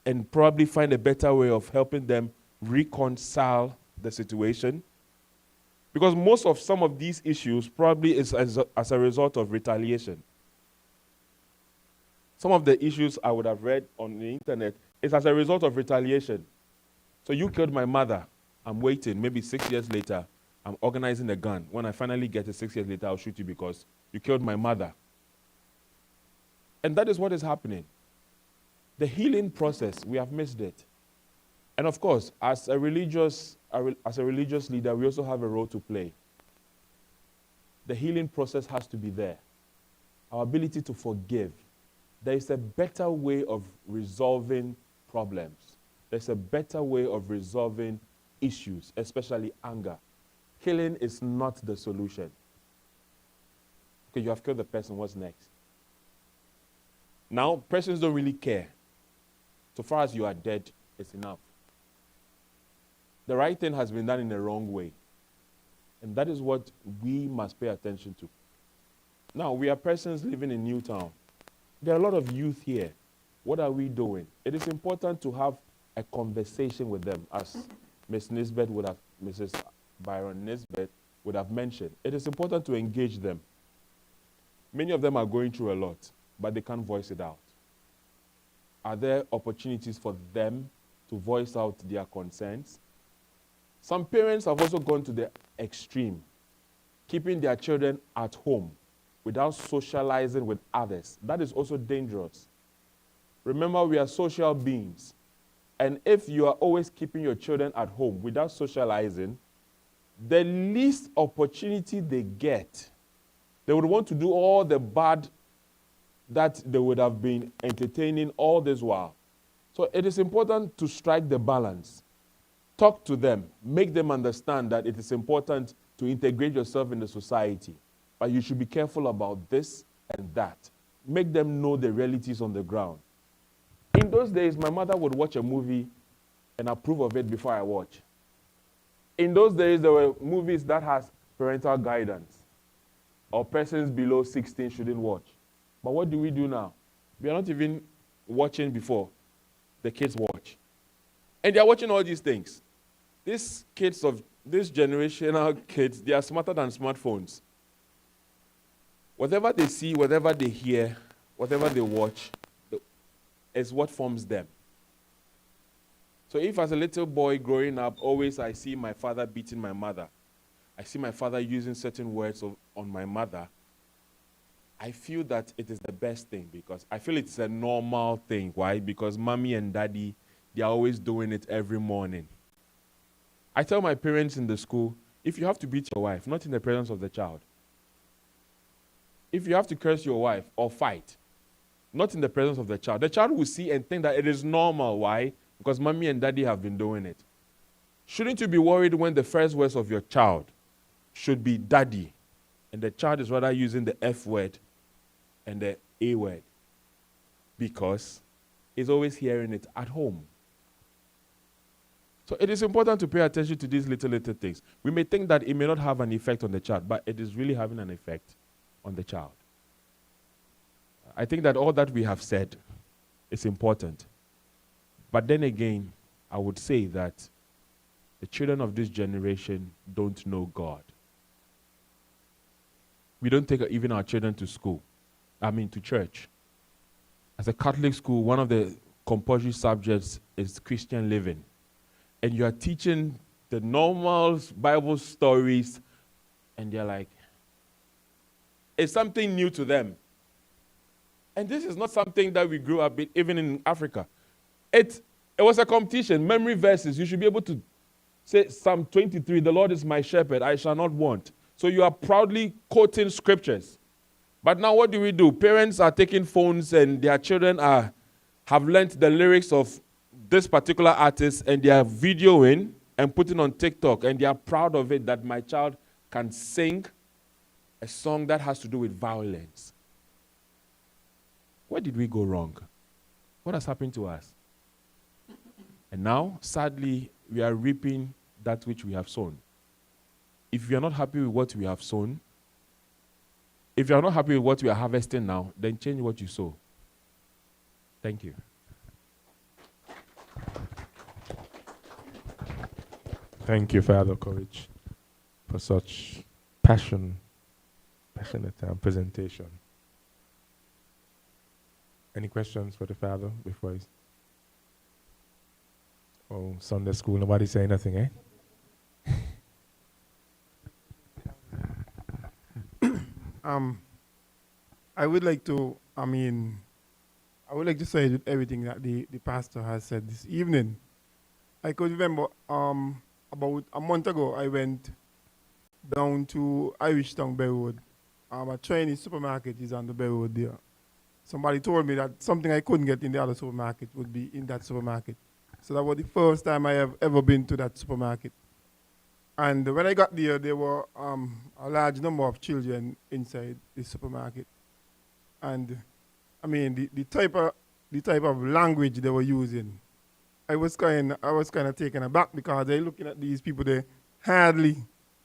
and probably find a better way of helping them reconcile the situation? Because most of some of these issues probably is as a result of retaliation. Some of the issues I would have read on the internet is as a result of retaliation. So you killed my mother. I'm waiting. Maybe 6 years later, I'm organizing a gun. When I finally get it 6 years later, I'll shoot you because you killed my mother. And that is what is happening. The healing process, we have missed it. And of course, as a religious leader, we also have a role to play. The healing process has to be there. Our ability to forgive. There is a better way of resolving problems. There's a better way of resolving issues, especially anger. Killing is not the solution. Okay, you have killed the person, what's next? Now, persons don't really care. So far as you are dead, it's enough. The right thing has been done in the wrong way. And that is what we must pay attention to. Now, we are persons living in Newtown. There are a lot of youth here. What are we doing? It is important to have a conversation with them, as Mrs. Byron Nisbet would have mentioned. It is important to engage them. Many of them are going through a lot, but they can't voice it out. Are there opportunities for them to voice out their concerns? Some parents have also gone to the extreme, keeping their children at home without socializing with others. That is also dangerous. Remember, we are social beings. And if you are always keeping your children at home without socializing, the least opportunity they get, they would want to do all the bad that they would have been entertaining all this while. So it is important to strike the balance. Talk to them. Make them understand that it is important to integrate yourself in the society. But you should be careful about this and that. Make them know the realities on the ground. In those days, my mother would watch a movie and approve of it before I watch. In those days, there were movies that has parental guidance, or persons below 16 shouldn't watch. But what do we do now? We are not even watching before the kids watch. And they are watching all these things. These kids of this generational kids, they are smarter than smartphones. Whatever they see, whatever they hear, whatever they watch, is what forms them. So if as a little boy growing up, always I see my father beating my mother, I see my father using certain words on my mother, I feel that it is the best thing because I feel it's a normal thing. Why? Because mommy and daddy, they are always doing it every morning. I tell my parents in the school, if you have to beat your wife, not in the presence of the child. If you have to curse your wife or fight, not in the presence of the child will see and think that it is normal. Why? Because mommy and daddy have been doing it. Shouldn't you be worried when the first words of your child should be daddy, and the child is rather using the F word and the A word? Because he's always hearing it at home. So it is important to pay attention to these little things. We may think that it may not have an effect on the child, but it is really having an effect on the child. I think that all that we have said is important. But then again, I would say that the children of this generation don't know God. We don't take even our children to school. To church. As a Catholic school, one of the compulsory subjects is Christian living. And you are teaching the normal Bible stories, and they're like, it's something new to them. And this is not something that we grew up with, even in Africa. It was a competition, memory verses. You should be able to say Psalm 23, the Lord is my shepherd, I shall not want. So you are proudly quoting scriptures. But now what do? Parents are taking phones and their children have learnt the lyrics of this particular artist and they are videoing and putting on TikTok, and they are proud of it that my child can sing a song that has to do with violence. Where did we go wrong? What has happened to us? And now, sadly, we are reaping that which we have sown. If you are not happy with what we have sown, if you are not happy with what we are harvesting now, then change what you sow. Thank you. Thank you, Father Courage, for such passionate presentation. Any questions for the Father before he's... Oh, Sunday school, nobody say nothing, eh? I would like to say with everything that the pastor has said this evening. I could remember about a month ago, I went down to Irish Town Bay Road. A Chinese supermarket is on the Bay Road there. Somebody told me that something I couldn't get in the other supermarket would be in that supermarket. So that was the first time I have ever been to that supermarket. And when I got there were a large number of children inside the supermarket. And the type of language they were using, I was kind of taken aback because they're looking at these people, they're hardly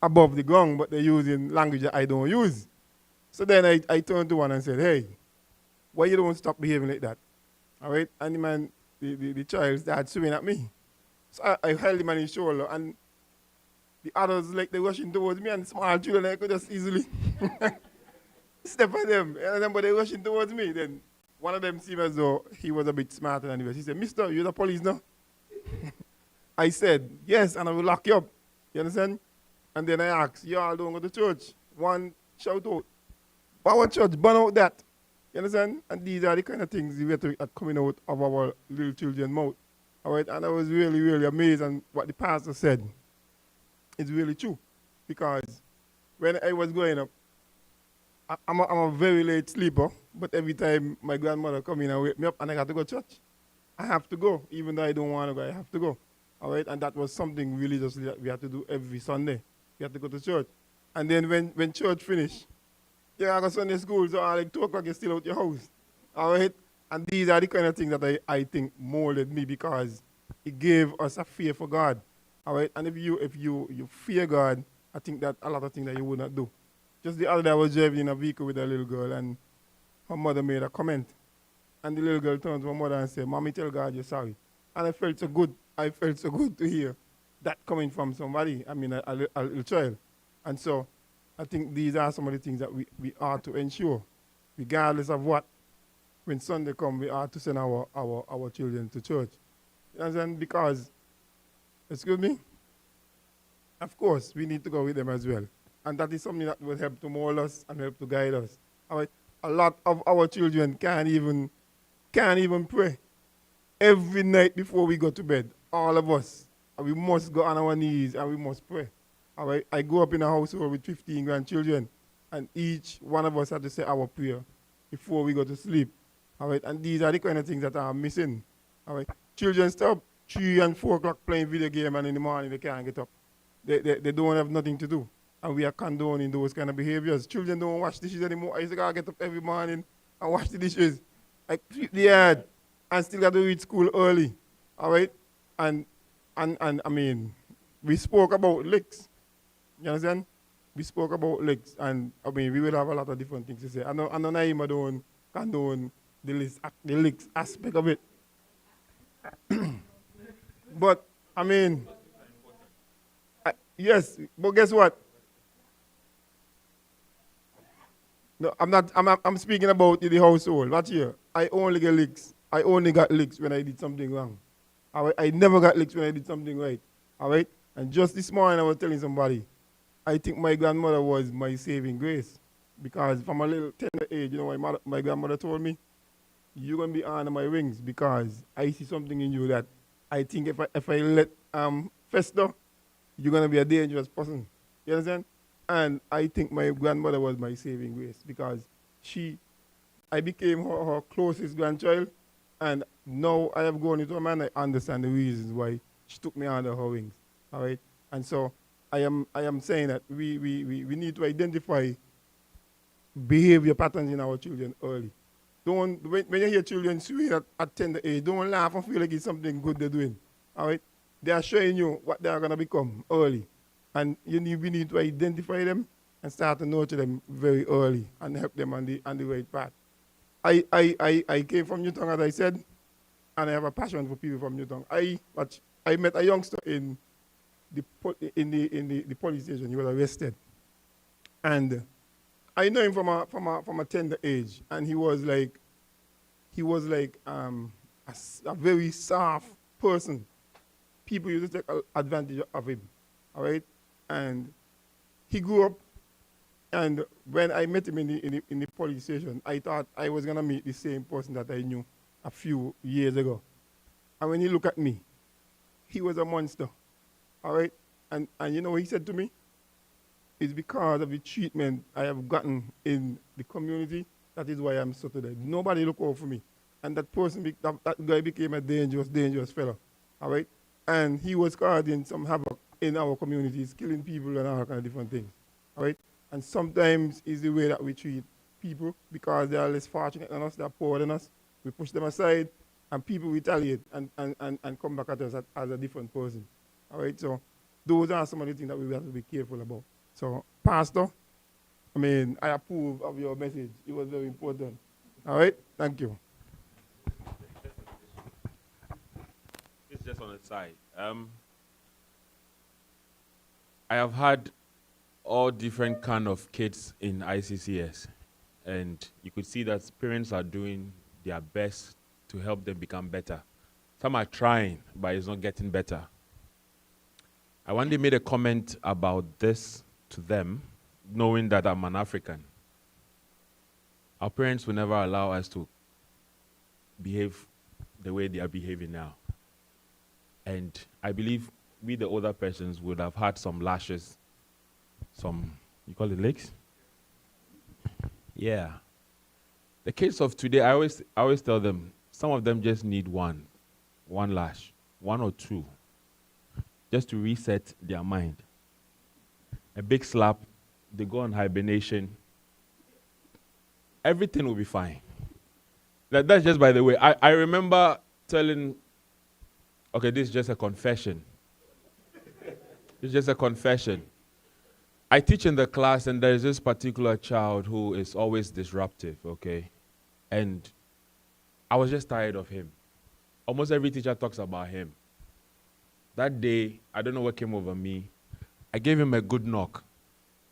above the ground, but they're using language that I don't use. So then I turned to one and said, hey, why you don't stop behaving like that? All right? And the child started swinging at me. So I held him on his shoulder, and the others, like, they rushing towards me, and small children, I could just easily step on them. But they rushing towards me. Then one of them seemed as though he was a bit smarter than the rest. He said, mister, you're the police now? I said, yes, and I will lock you up. You understand? And then I asked, y'all don't go to church. One shout out, our church, burn out that. You understand? And these are the kind of things we are coming out of our little children's mouth. All right? And I was really, really amazed at what the pastor said. It's really true. Because when I was growing up, I'm a very late sleeper, but every time my grandmother come in and wake me up and I got to go to church, I have to go. Even though I don't want to go, I have to go. All right? And that was something religiously that we had to do every Sunday. We had to go to church. And then when church finished, I go to Sunday school, so like 2 o'clock you're still out your house. All right? And these are the kind of things that I think molded me because it gave us a fear for God. All right? And if you fear God, I think that a lot of things that you would not do. Just the other day I was driving in a vehicle with a little girl and her mother made a comment. And the little girl turned to her mother and said, Mommy, tell God you're sorry. And I felt so good. I felt so good to hear that coming from somebody, a little child. And so I think these are some of the things that we are to ensure, regardless of what. When Sunday comes, we are to send our children to church. You understand? Because, excuse me, of course, we need to go with them as well. And that is something that will help to mold us and help to guide us. All right? A lot of our children can't even pray. Every night before we go to bed, all of us, we must go on our knees and we must pray. All right? I grew up in a household with 15 grandchildren, and each one of us had to say our prayer before we go to sleep. All right? And these are the kind of things that are missing. All right? Children stop 3 and 4 o'clock playing video game, and in the morning they can't get up. They don't have nothing to do. And we are condoning those kind of behaviors. Children don't wash dishes anymore. I used to gotta get up every morning and wash the dishes. I sweep the yard and still got to reach school early. All right? And I mean, we spoke about licks. You understand? We spoke about licks. And I mean, we will have a lot of different things to say. I know Naima don't condone the licks aspect of it. But, I mean, yes, but guess what? No, I'm speaking about the household. Watch here. I only get licks. I only got licks when I did something wrong. I never got licks when I did something right. All right? And just this morning I was telling somebody, I think my grandmother was my saving grace. Because from a little tender age, you know what my grandmother told me? You're going to be under my wings because I see something in you that I think if I let fester, you're going to be a dangerous person. You understand? And I think my grandmother was my saving grace because I became her closest grandchild, and now I have grown into a man. I understand the reasons why she took me under her wings. All right? And so I am saying that we need to identify behavior patterns in our children early. When you hear children swear at tender age, don't laugh and feel like it's something good they're doing. All right? They are showing you what they are going to become early. And we need to identify them and start to nurture them very early and help them on the right path. I came from Newtown, as I said, and I have a passion for people from Newtown. I met a youngster in the police station. He was arrested. And I know him from a tender age, and he was like a very soft person. People used to take advantage of him, all right? And he grew up, and when I met him in the police station, I thought I was gonna meet the same person that I knew a few years ago. And when he looked at me, he was a monster, all right? And you know what he said to me? It's because of the treatment I have gotten in the community. That is why I'm so today. Nobody look out for me. And that person, that guy became a dangerous fellow. All right? And he was causing some havoc in our communities, killing people and all kind of different things. All right? And sometimes it's the way that we treat people because they are less fortunate than us, they are poorer than us. We push them aside and people retaliate and come back at us as a different person. All right? So those are some of the things that we have to be careful about. So, Pastor, I mean, I approve of your message. It was very important. All right? Thank you. It's just on the side. I have had all different kind of kids in ICCS, and you could see that parents are doing their best to help them become better. Some are trying, but it's not getting better. I one day made a comment about this to them, knowing that I'm an African. Our parents will never allow us to behave the way they are behaving now. And I believe we, the older persons, would have had some lashes, you call it licks? Yeah. The kids of today, I always tell them, some of them just need one lash, 1 or 2, just to reset their mind. A big slap, they go on hibernation. Everything will be fine. That's just by the way. I remember telling, okay, this is just a confession. It's just a confession. I teach in the class, and there's this particular child who is always disruptive, okay? And I was just tired of him. Almost every teacher talks about him. That day, I don't know what came over me. I gave him a good knock.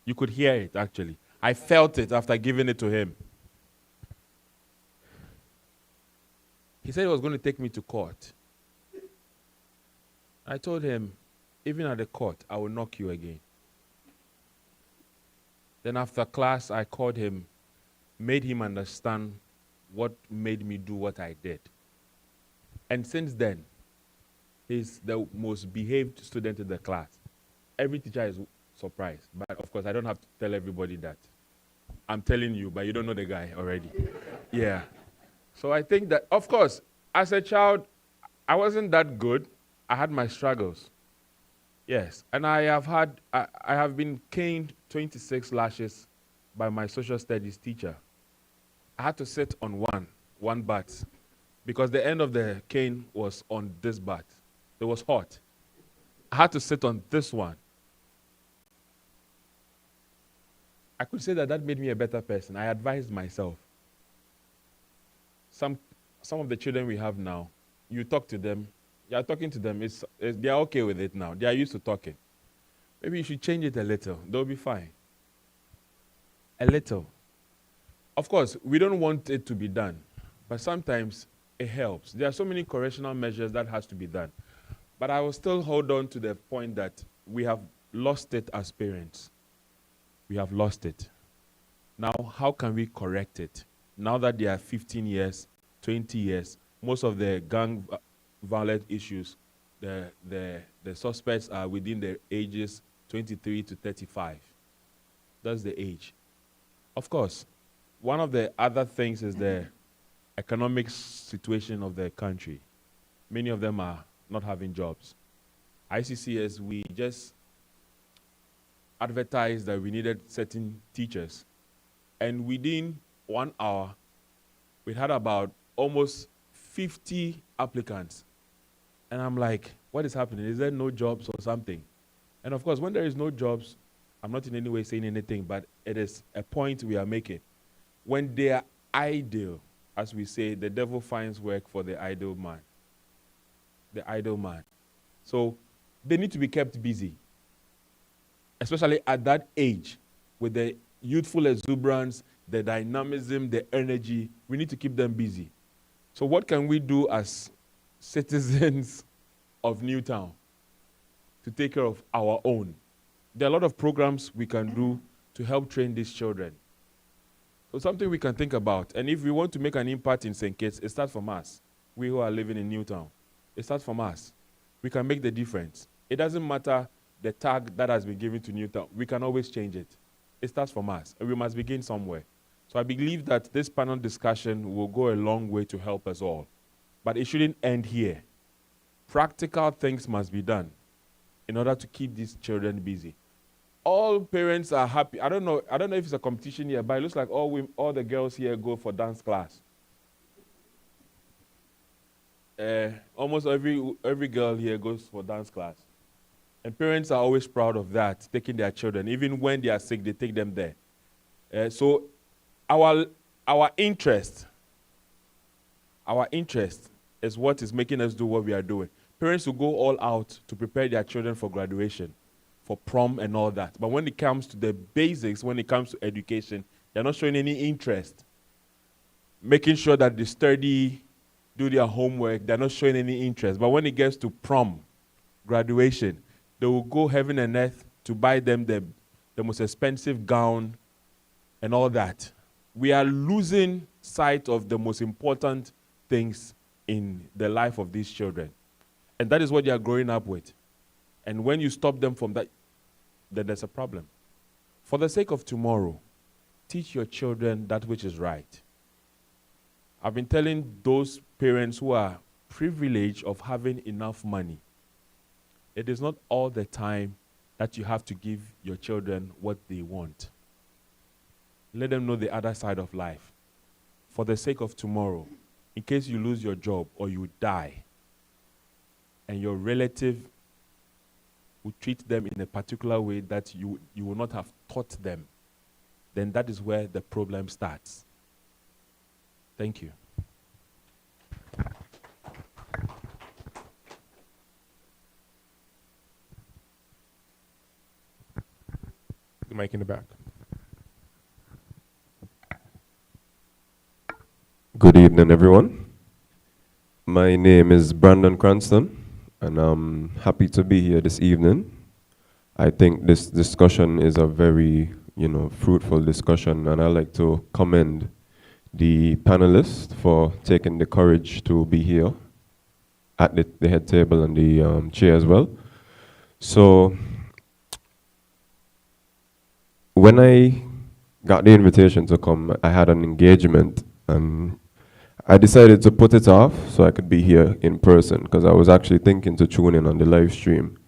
You could hear it, actually. I felt it after giving it to him. He said he was going to take me to court. I told him, even at the court, I will knock you again. Then after class, I called him, made him understand what made me do what I did. And since then, he's the most behaved student in the class. Every teacher is surprised. But of course, I don't have to tell everybody that. I'm telling you, but you don't know the guy already. Yeah. So I think that, of course, as a child, I wasn't that good. I had my struggles. Yes. And I have been caned 26 lashes by my social studies teacher. I had to sit on one bat, because the end of the cane was on this bat. It was hot. I had to sit on this one. I could say that that made me a better person. I advised myself. Some of the children we have now, you talk to them, you are talking to them, they are okay with it now. They are used to talking. Maybe you should change it a little. They'll be fine. A little. Of course, we don't want it to be done, but sometimes it helps. There are so many correctional measures that has to be done. But I will still hold on to the point that we have lost it as parents. We have lost it. Now, how can we correct it? Now that they are 15 years, 20 years, most of the gang violent issues, the suspects are within the ages 23 to 35. That's the age. Of course, one of the other things is the economic situation of the country. Many of them are not having jobs. ICCS, we just advertised that we needed certain teachers. And within 1 hour, we had about almost 50 applicants. And I'm like, what is happening? Is there no jobs or something? And of course, when there is no jobs, I'm not in any way saying anything, but it is a point we are making. When they are idle, as we say, the devil finds work for the idle man. The idle man. So they need to be kept busy, especially at that age, with the youthful exuberance, the dynamism, the energy. We need to keep them busy. So what can we do as citizens of Newtown to take care of our own? There are a lot of programs we can do to help train these children. So something we can think about. And if we want to make an impact in St. Kitts, it starts from us. We who are living in Newtown. It starts from us. We can make the difference. It doesn't matter the tag that has been given to Newtown. We can always change it. It starts from us, and we must begin somewhere. So I believe that this panel discussion will go a long way to help us all. But it shouldn't end here. Practical things must be done in order to keep these children busy. All parents are happy. I don't know if it's a competition here, but it looks like all the girls here go for dance class. Almost every girl here goes for dance class. And parents are always proud of that, taking their children. Even when they are sick, they take them there. So our interest is what is making us do what we are doing. Parents will go all out to prepare their children for graduation, for prom and all that. But when it comes to the basics, when it comes to education, they're not showing any interest. Making sure that they study, do their homework, they're not showing any interest. But when it gets to prom, graduation, they will go heaven and earth to buy them the most expensive gown and all that. We are losing sight of the most important things in the life of these children. And that is what they are growing up with. And when you stop them from that, then there's a problem. For the sake of tomorrow, teach your children that which is right. I've been telling those parents who are privileged of having enough money, it is not all the time that you have to give your children what they want. Let them know the other side of life. For the sake of tomorrow, in case you lose your job or you die, and your relative will treat them in a particular way that you will not have taught them, then that is where the problem starts. Thank you. The mic in the back. Good evening, everyone. My name is Brandon Cranston. and I'm happy to be here this evening. I think this discussion is a very, fruitful discussion, and I'd like to commend the panelists for taking the courage to be here at the head table and the chair as well. So when I got the invitation to come, I had an engagement, and I decided to put it off so I could be here in person, because I was actually thinking to tune in on the live stream.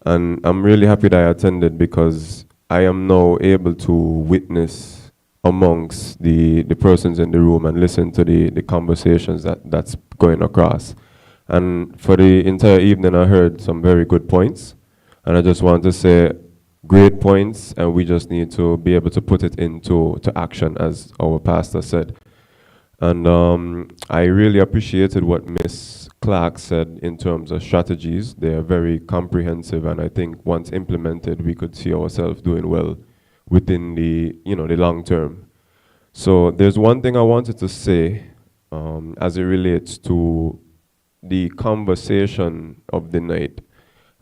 And I'm really happy that I attended, because I am now able to witness amongst the persons in the room and listen to the conversations that's going across. And for the entire evening, I heard some very good points. And I just want to say, great points, and we just need to be able to put it into action, as our pastor said. And I really appreciated what Ms. Clark said in terms of strategies. They are very comprehensive, and I think once implemented, we could see ourselves doing well within the long term. So there's one thing I wanted to say as it relates to the conversation of the night,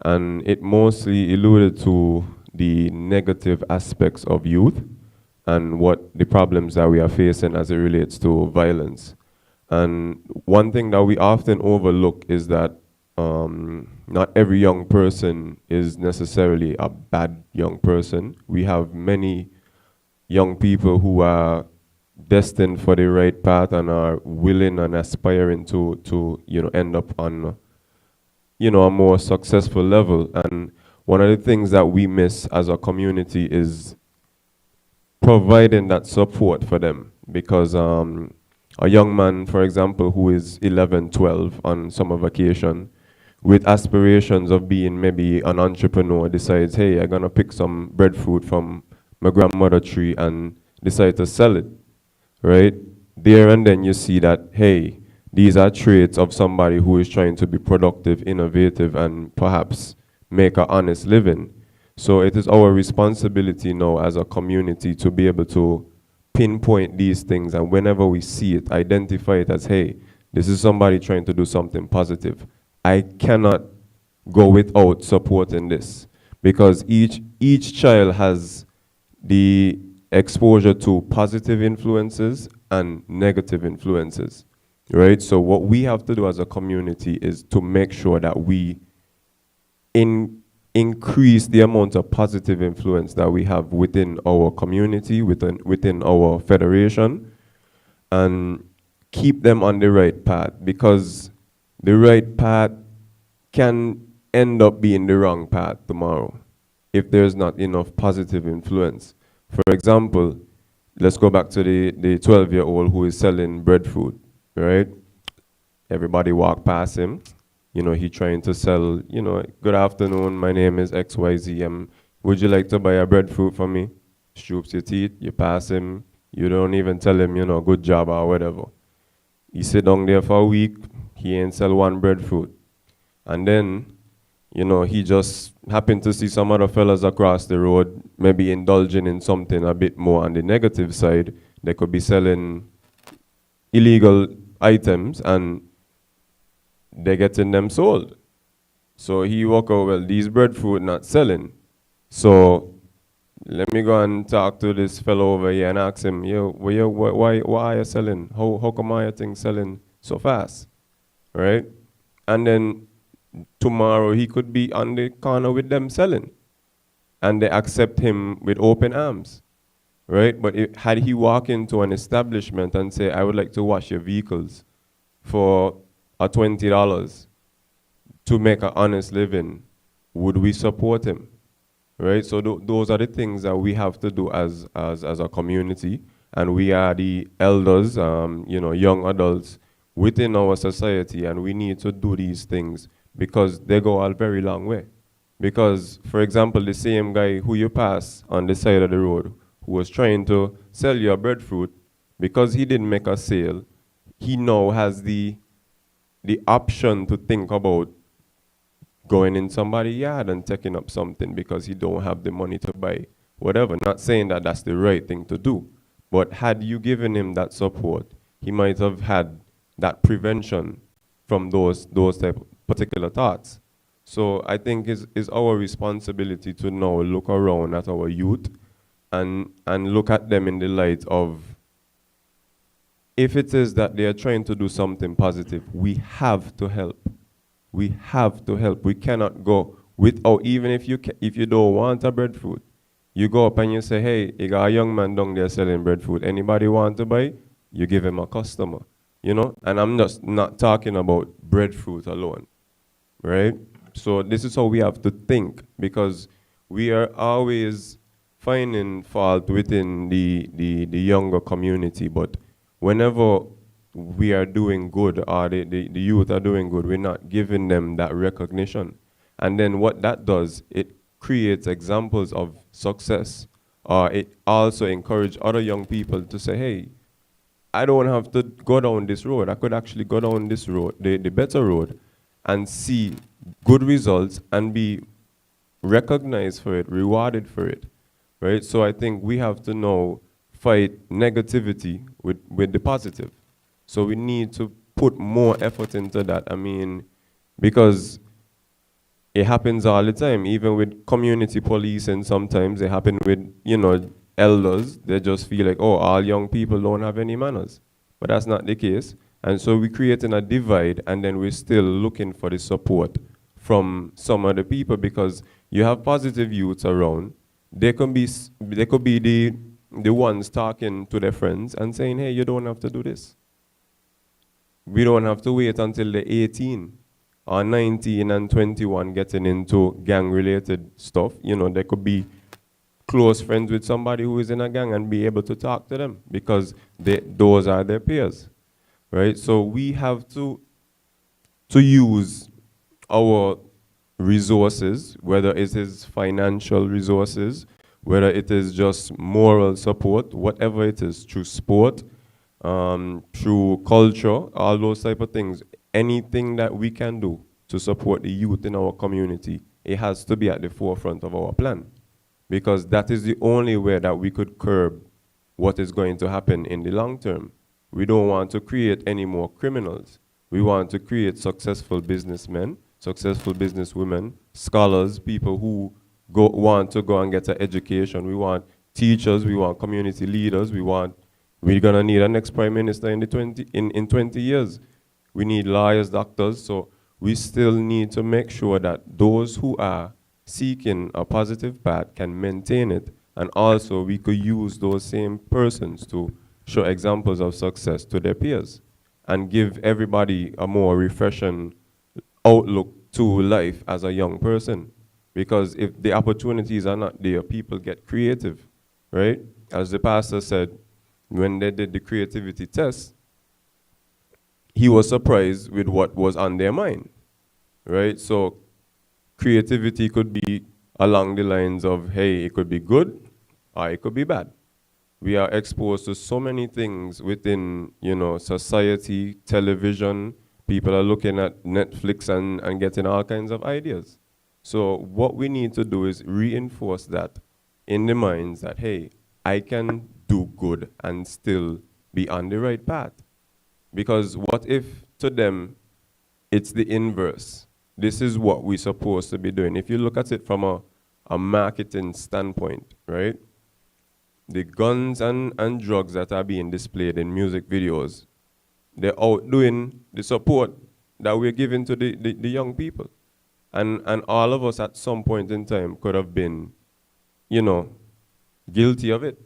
and it mostly alluded to the negative aspects of youth and what the problems that we are facing as it relates to violence. And one thing that we often overlook is that not every young person is necessarily a bad young person. We have many young people who are destined for the right path and are willing and aspiring to end up on a more successful level. And one of the things that we miss as a community is providing that support for them, because a young man, for example, who is 11, 12 on summer vacation with aspirations of being maybe an entrepreneur decides, hey, I'm gonna pick some breadfruit from my grandmother's tree and decide to sell it, right? There and then you see that, hey, these are traits of somebody who is trying to be productive, innovative, and perhaps make an honest living. So it is our responsibility now as a community to be able to pinpoint these things, and whenever we see it, identify it as, hey, this is somebody trying to do something positive. I cannot go without supporting this, because each child has the exposure to positive influences and negative influences, right? So what we have to do as a community is to make sure that we increase the amount of positive influence that we have within our community, within our federation, and keep them on the right path, because the right path can end up being the wrong path tomorrow if there's not enough positive influence. For example, let's go back to the 12-year-old who is selling breadfruit, right? Everybody walk past him. He trying to sell, good afternoon, my name is XYZ. Would you like to buy a breadfruit for me? Stoops your teeth, you pass him, you don't even tell him, good job or whatever. He sit down there for a week, he ain't sell one breadfruit. And then, he just happened to see some other fellas across the road, maybe indulging in something a bit more on the negative side. They could be selling illegal items, and they're getting them sold. So he walk out, well, these breadfruit not selling. So let me go and talk to this fellow over here and ask him, why are you selling? How come are your things selling so fast? Right? And then tomorrow he could be on the corner with them selling, and they accept him with open arms. Right? But had he walk into an establishment and say, I would like to wash your vehicles for $20 to make an honest living, would we support him? Right? So those are the things that we have to do as a community, and we are the elders, young adults within our society, and we need to do these things because they go a very long way. Because, for example, the same guy who you pass on the side of the road who was trying to sell you a breadfruit, because he didn't make a sale, he now has the option to think about going in somebody's yard and taking up something because he don't have the money to buy whatever. Not saying that that's the right thing to do, but had you given him that support, he might have had that prevention from those type particular thoughts. So I think it's our responsibility to now look around at our youth and look at them in the light of, if it is that they are trying to do something positive, we have to help. We have to help. We cannot go without, even if you don't want a breadfruit, you go up and you say, hey, you got a young man down there selling breadfruit. Anybody want to buy? You give him a customer, you know? And I'm just not talking about breadfruit alone, right? So this is how we have to think, because we are always finding fault within the younger community, but whenever we are doing good, or the youth are doing good, we're not giving them that recognition. And then what that does, it creates examples of success. It also encourages other young people to say, hey, I don't have to go down this road. I could actually go down this road, the better road, and see good results and be recognized for it, rewarded for it, right? So I think we have to now fight negativity with the positive. So we need to put more effort into that. I mean, because it happens all the time, even with community police, and sometimes it happens with, you know, elders. They just feel like, oh, all young people don't have any manners. But that's not the case. And so we're creating a divide, and then we're still looking for the support from some of the people, because you have positive youths around. They could be the ones talking to their friends and saying, hey, you don't have to do this. We don't have to wait until they're 18 or 19 and 21 getting into gang-related stuff. You know, they could be close friends with somebody who is in a gang and be able to talk to them because those are their peers, right? So we have to use our resources, whether it is financial resources, whether it is just moral support, whatever it is, through sport, through culture, all those type of things. Anything that we can do to support the youth in our community, it has to be at the forefront of our plan, because that is the only way that we could curb what is going to happen in the long term. We don't want to create any more criminals. We want to create successful businessmen, successful businesswomen, scholars, people who want to go and get an education. We want teachers, we want community leaders, we're gonna need a next prime minister in 20 years. We need lawyers, doctors, so we still need to make sure that those who are seeking a positive path can maintain it, and also we could use those same persons to show examples of success to their peers and give everybody a more refreshing outlook to life as a young person. Because if the opportunities are not there, people get creative, right? As the pastor said, when they did the creativity test, he was surprised with what was on their mind, right? So creativity could be along the lines of, hey, it could be good or it could be bad. We are exposed to so many things within, you know, society, television. People are looking at Netflix and getting all kinds of ideas. So what we need to do is reinforce that in the minds that, hey, I can do good and still be on the right path. Because what if to them it's the inverse? This is what we're supposed to be doing. If you look at it from a marketing standpoint, right? The guns and drugs that are being displayed in music videos, they're outdoing the support that we're giving to the young people. And all of us at some point in time could have been, you know, guilty of it.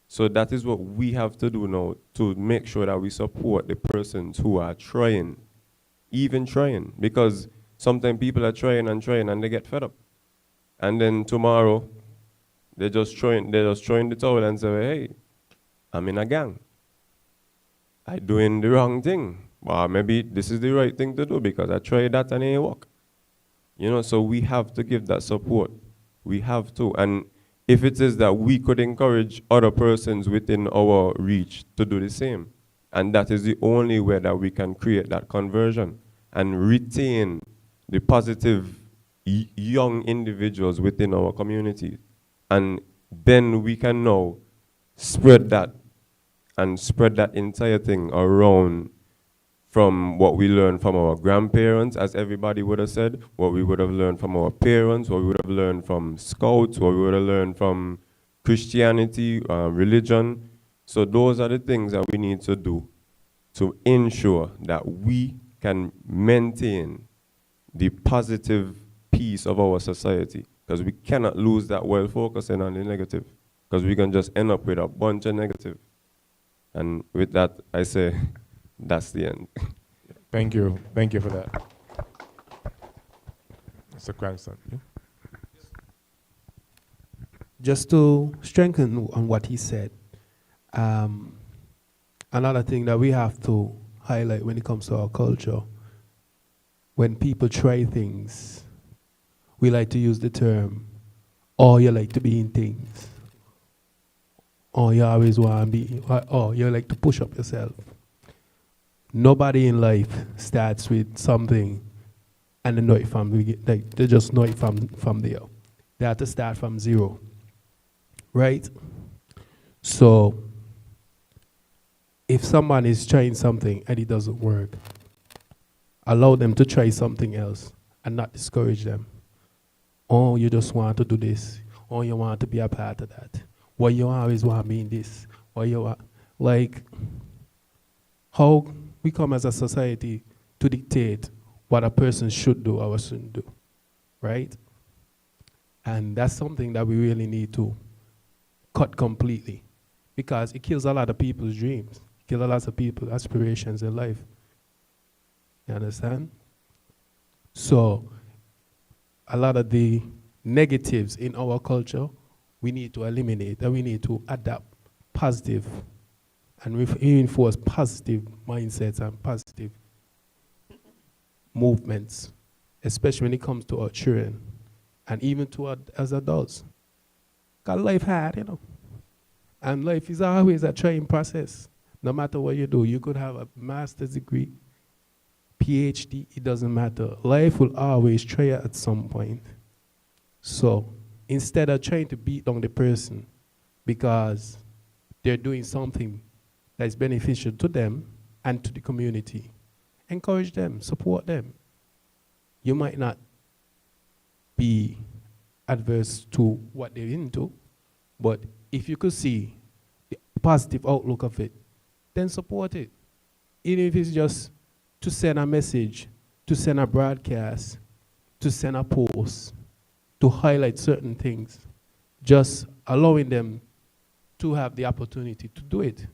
So that is what we have to do now, to make sure that we support the persons who are trying, even trying. Because sometimes people are trying and they get fed up. And then tomorrow, they're just throwing the towel and say, hey, I'm in a gang. I'm doing the wrong thing. Or maybe this is the right thing to do because I tried that and it ain't work. You know, so we have to give that support. We have to. And if it is that we could encourage other persons within our reach to do the same, and that is the only way that we can create that conversion and retain the positive young individuals within our community. And then we can now spread that and spread that entire thing around from what we learned from our grandparents, as everybody would have said, what we would have learned from our parents, what we would have learned from scouts, what we would have learned from Christianity, religion. So those are the things that we need to do to ensure that we can maintain the positive piece of our society, because we cannot lose that while focusing on the negative, because we can just end up with a bunch of negative. And with that, I say, that's the end. Thank you. Thank you for that. Mr. Cranston. Yeah? Just to strengthen on what he said, another thing that we have to highlight when it comes to our culture, when people try things, we like to use the term, oh, you like to be in things. Oh, you always want to be, oh, you like to push up yourself. Nobody in life starts with something and they know it from, like, they just know it from there. They have to start from zero, right? So, if someone is trying something and it doesn't work, allow them to try something else and not discourage them. Oh, you just want to do this. Oh, you want to be a part of that. Why you always want to be in this? Why you want, like, how we come as a society to dictate what a person should do or shouldn't do, right? And that's something that we really need to cut completely, because it kills a lot of people's dreams, it kills a lot of people's aspirations in life. You understand? So, a lot of the negatives in our culture, we need to eliminate, and we need to adapt positive and reinforce positive mindsets and positive movements, especially when it comes to our children and even to us as adults. Because life hard, you know. And life is always a trying process. No matter what you do, you could have a master's degree, PhD, it doesn't matter. Life will always try at some point. So instead of trying to beat down the person because they're doing something that's beneficial to them and to the community, encourage them, support them. You might not be adverse to what they're into, but if you could see the positive outlook of it, then support it. Even if it's just to send a message, to send a broadcast, to send a post, to highlight certain things, just allowing them to have the opportunity to do it.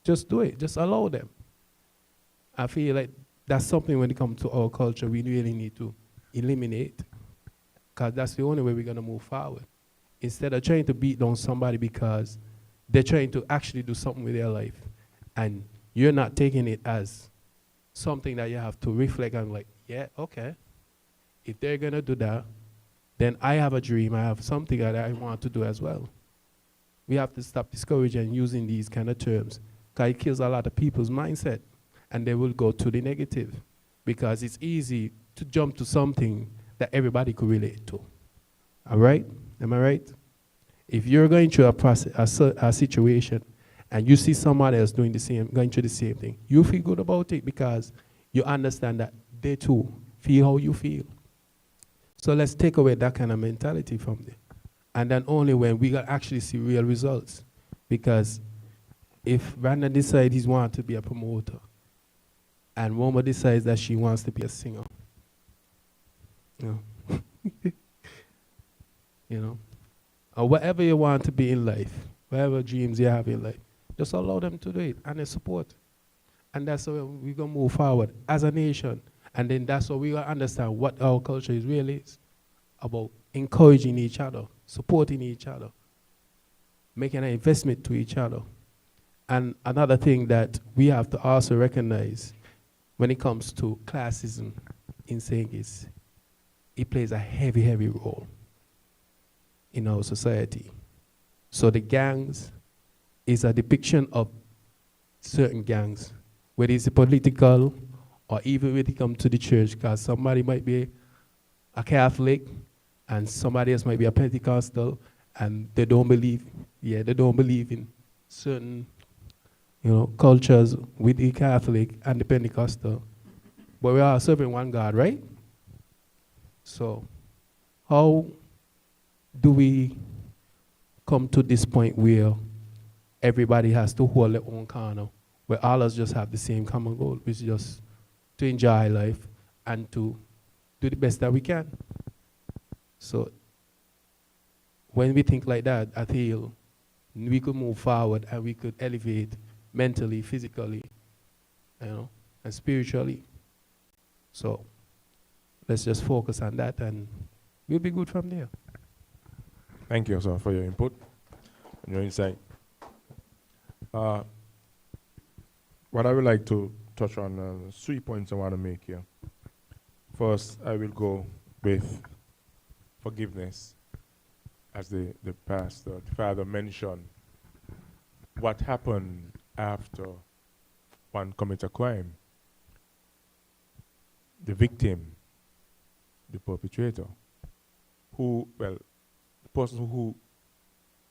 Just do it, just allow them. I feel like that's something when it comes to our culture we really need to eliminate, because that's the only way we're gonna move forward. Instead of trying to beat down somebody because they're trying to actually do something with their life, and you're not taking it as something that you have to reflect on, like, yeah, okay, if they're gonna do that, then I have a dream, I have something that I want to do as well. We have to stop discouraging using these kind of terms, because it kills a lot of people's mindset, and they will go to the negative, because it's easy to jump to something that everybody could relate to. All right? Am I right? If you're going through a situation and you see someone else doing the same, going through the same thing, you feel good about it because you understand that they too feel how you feel. So let's take away that kind of mentality from there. And then only when we can actually see real results. Because if Brandon decides he wants to be a promoter, and Roma decides that she wants to be a singer, you know, or whatever you want to be in life, whatever dreams you have in life, just allow them to do it and they support. And that's how we're going to move forward as a nation. And then that's how we will understand what our culture is really about: encouraging each other, supporting each other, making an investment to each other. And another thing that we have to also recognize when it comes to classism in saying is, it plays a heavy, heavy role in our society. So the gangs is a depiction of certain gangs, whether it's political or even when it comes to the church, because somebody might be a Catholic and somebody else might be a Pentecostal, and they don't believe in certain cultures with the Catholic and the Pentecostal, but we are serving one God, right? So how do we come to this point where everybody has to hold their own corner, where all of us just have the same common goal, which is just to enjoy life and to do the best that we can? So when we think like that, I feel we could move forward and we could elevate mentally, physically, and spiritually. So let's just focus on that and we'll be good from there. Thank you, sir, for your input and your insight. What I would like to touch on, 3 points I want to make here. First, I will go with forgiveness. As the pastor, the father mentioned, what happened after one commits a crime. The victim, the perpetrator, the person who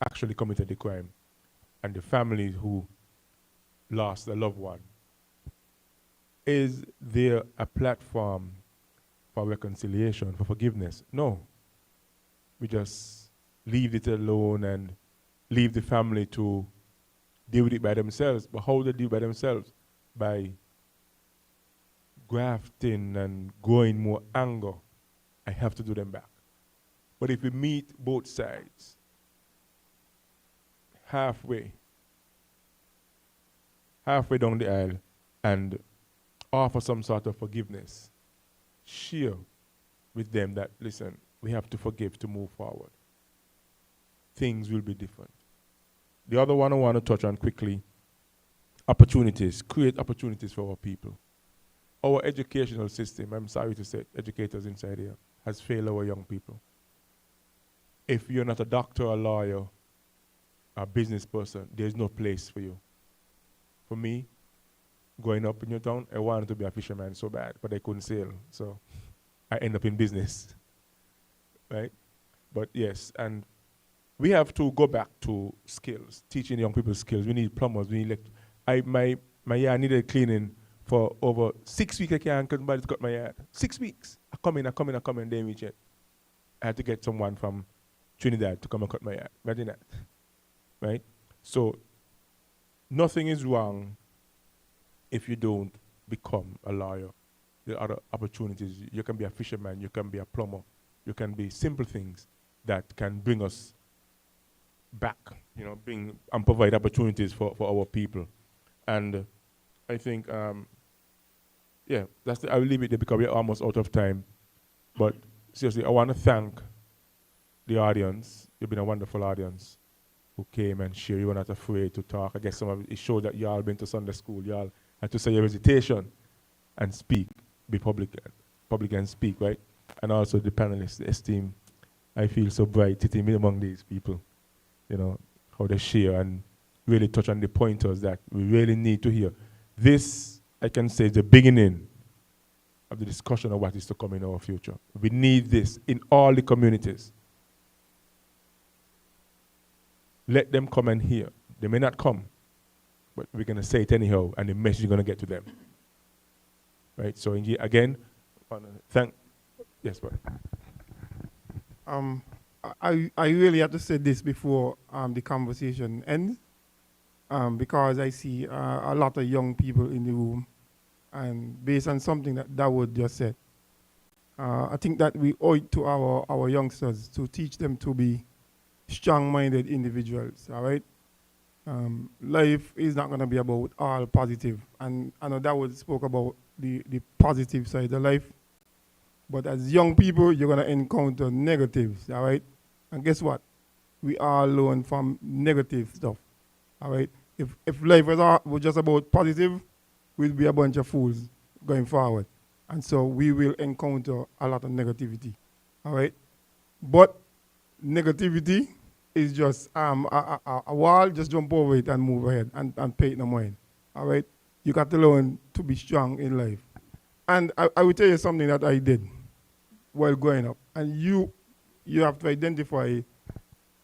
actually committed the crime, and the family who lost a loved one. Is there a platform for reconciliation, for forgiveness? No. We just leave it alone and leave the family to deal with it by themselves. But how do they deal by themselves? By grafting and growing more anger. I have to do them back. But if we meet both sides halfway down the aisle and offer some sort of forgiveness, share with them that, listen, we have to forgive to move forward, things will be different. The other one I want to touch on quickly, opportunities, create opportunities for our people. Our educational system, I'm sorry to say, educators inside here, has failed our young people. If you're not a doctor, a lawyer, a business person, there's no place for you. For me, growing up in your town, I wanted to be a fisherman so bad, but I couldn't sail, so I end up in business, right? But yes, and we have to go back to skills, teaching young people skills. We need plumbers, we need my yard needed cleaning for over 6 weeks. I can't nobody cut my yard. 6 weeks. I come in, they reach it. I had to get someone from Trinidad to come and cut my yard. Imagine that, right? So nothing is wrong if you don't become a lawyer. There are other opportunities. You can be a fisherman, you can be a plumber, you can be simple things that can bring us back, bring and provide opportunities for our people. And I think, I will leave it there because we're almost out of time. But seriously, I want to thank the audience. You've been a wonderful audience who came and shared. You were not afraid to talk. I guess some of it showed that you all been to Sunday school. You all had to say your recitation and speak, be public and speak, right? And also the panelists, the esteem. I feel so bright sitting among these people, how they share and really touch on the pointers that we really need to hear. This, I can say, is the beginning of the discussion of what is to come in our future. We need this in all the communities. Let them come and hear. They may not come, but we're going to say it anyhow, and the message is going to get to them. Right? So again, yes, brother. I really have to say this before the conversation ends, because I see a lot of young people in the room, and based on something that Dawood just said, I think that we owe it to our youngsters to teach them to be strong-minded individuals, all right? Life is not going to be about all positive, and I know Dawood spoke about the positive side of life, but as young people, you're going to encounter negatives, all right? And guess what? We all learn from negative stuff, all right? If life was just about positive, we'd be a bunch of fools going forward. And so we will encounter a lot of negativity, all right? But negativity is just a wall, just jump over it and move ahead and pay it no mind, all right? You got to learn to be strong in life. And I will tell you something that I did while growing up. And you have to identify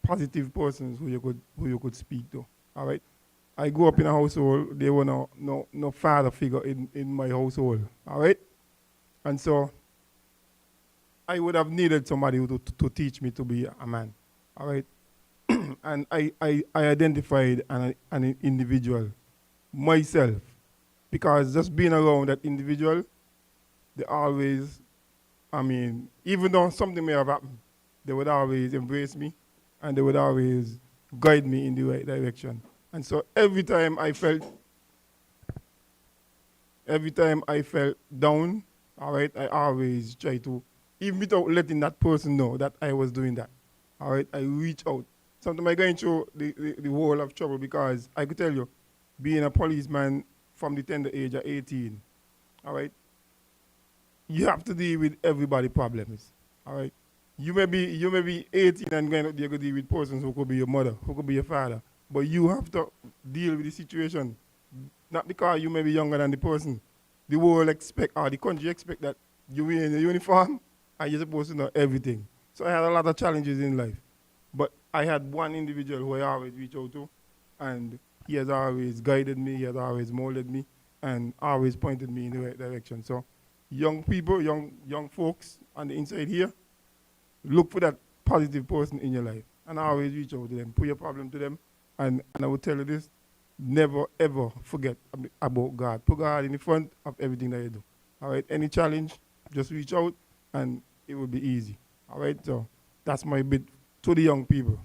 positive persons who you could speak to, all right? I grew up in a household, there were no father figure in my household, all right? And so I would have needed somebody to teach me to be a man, all right? And I identified an individual, myself, because just being around that individual, they always, I mean, even though something may have happened, they would always embrace me and they would always guide me in the right direction. And so every time I felt down, all right, I always try to, even without letting that person know that I was doing that, all right, I reach out. Sometimes I go into the world of trouble because I could tell you, being a policeman from the tender age of 18, all right, you have to deal with everybody's problems, all right? You may be 18 and going out there to deal with persons who could be your mother, who could be your father, but you have to deal with the situation, not because you may be younger than the person. The world expect, or the country expect that you wear in a uniform and you're supposed to know everything. So I had a lot of challenges in life. But I had one individual who I always reach out to, and he has always guided me, he has always molded me, and always pointed me in the right direction. So young people, young folks on the inside here, look for that positive person in your life. And I always reach out to them, put your problem to them, and I will tell you this, never ever forget about God. Put God in the front of everything that you do. All right, any challenge, just reach out and it will be easy. All right, so that's my bit to the young people.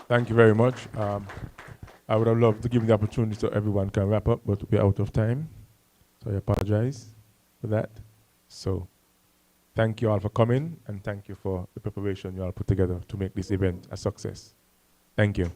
Thank you very much. I would have loved to give the opportunity so everyone can wrap up, but we're out of time. So I apologize for that. So thank you all for coming, and thank you for the preparation you all put together to make this event a success. Thank you.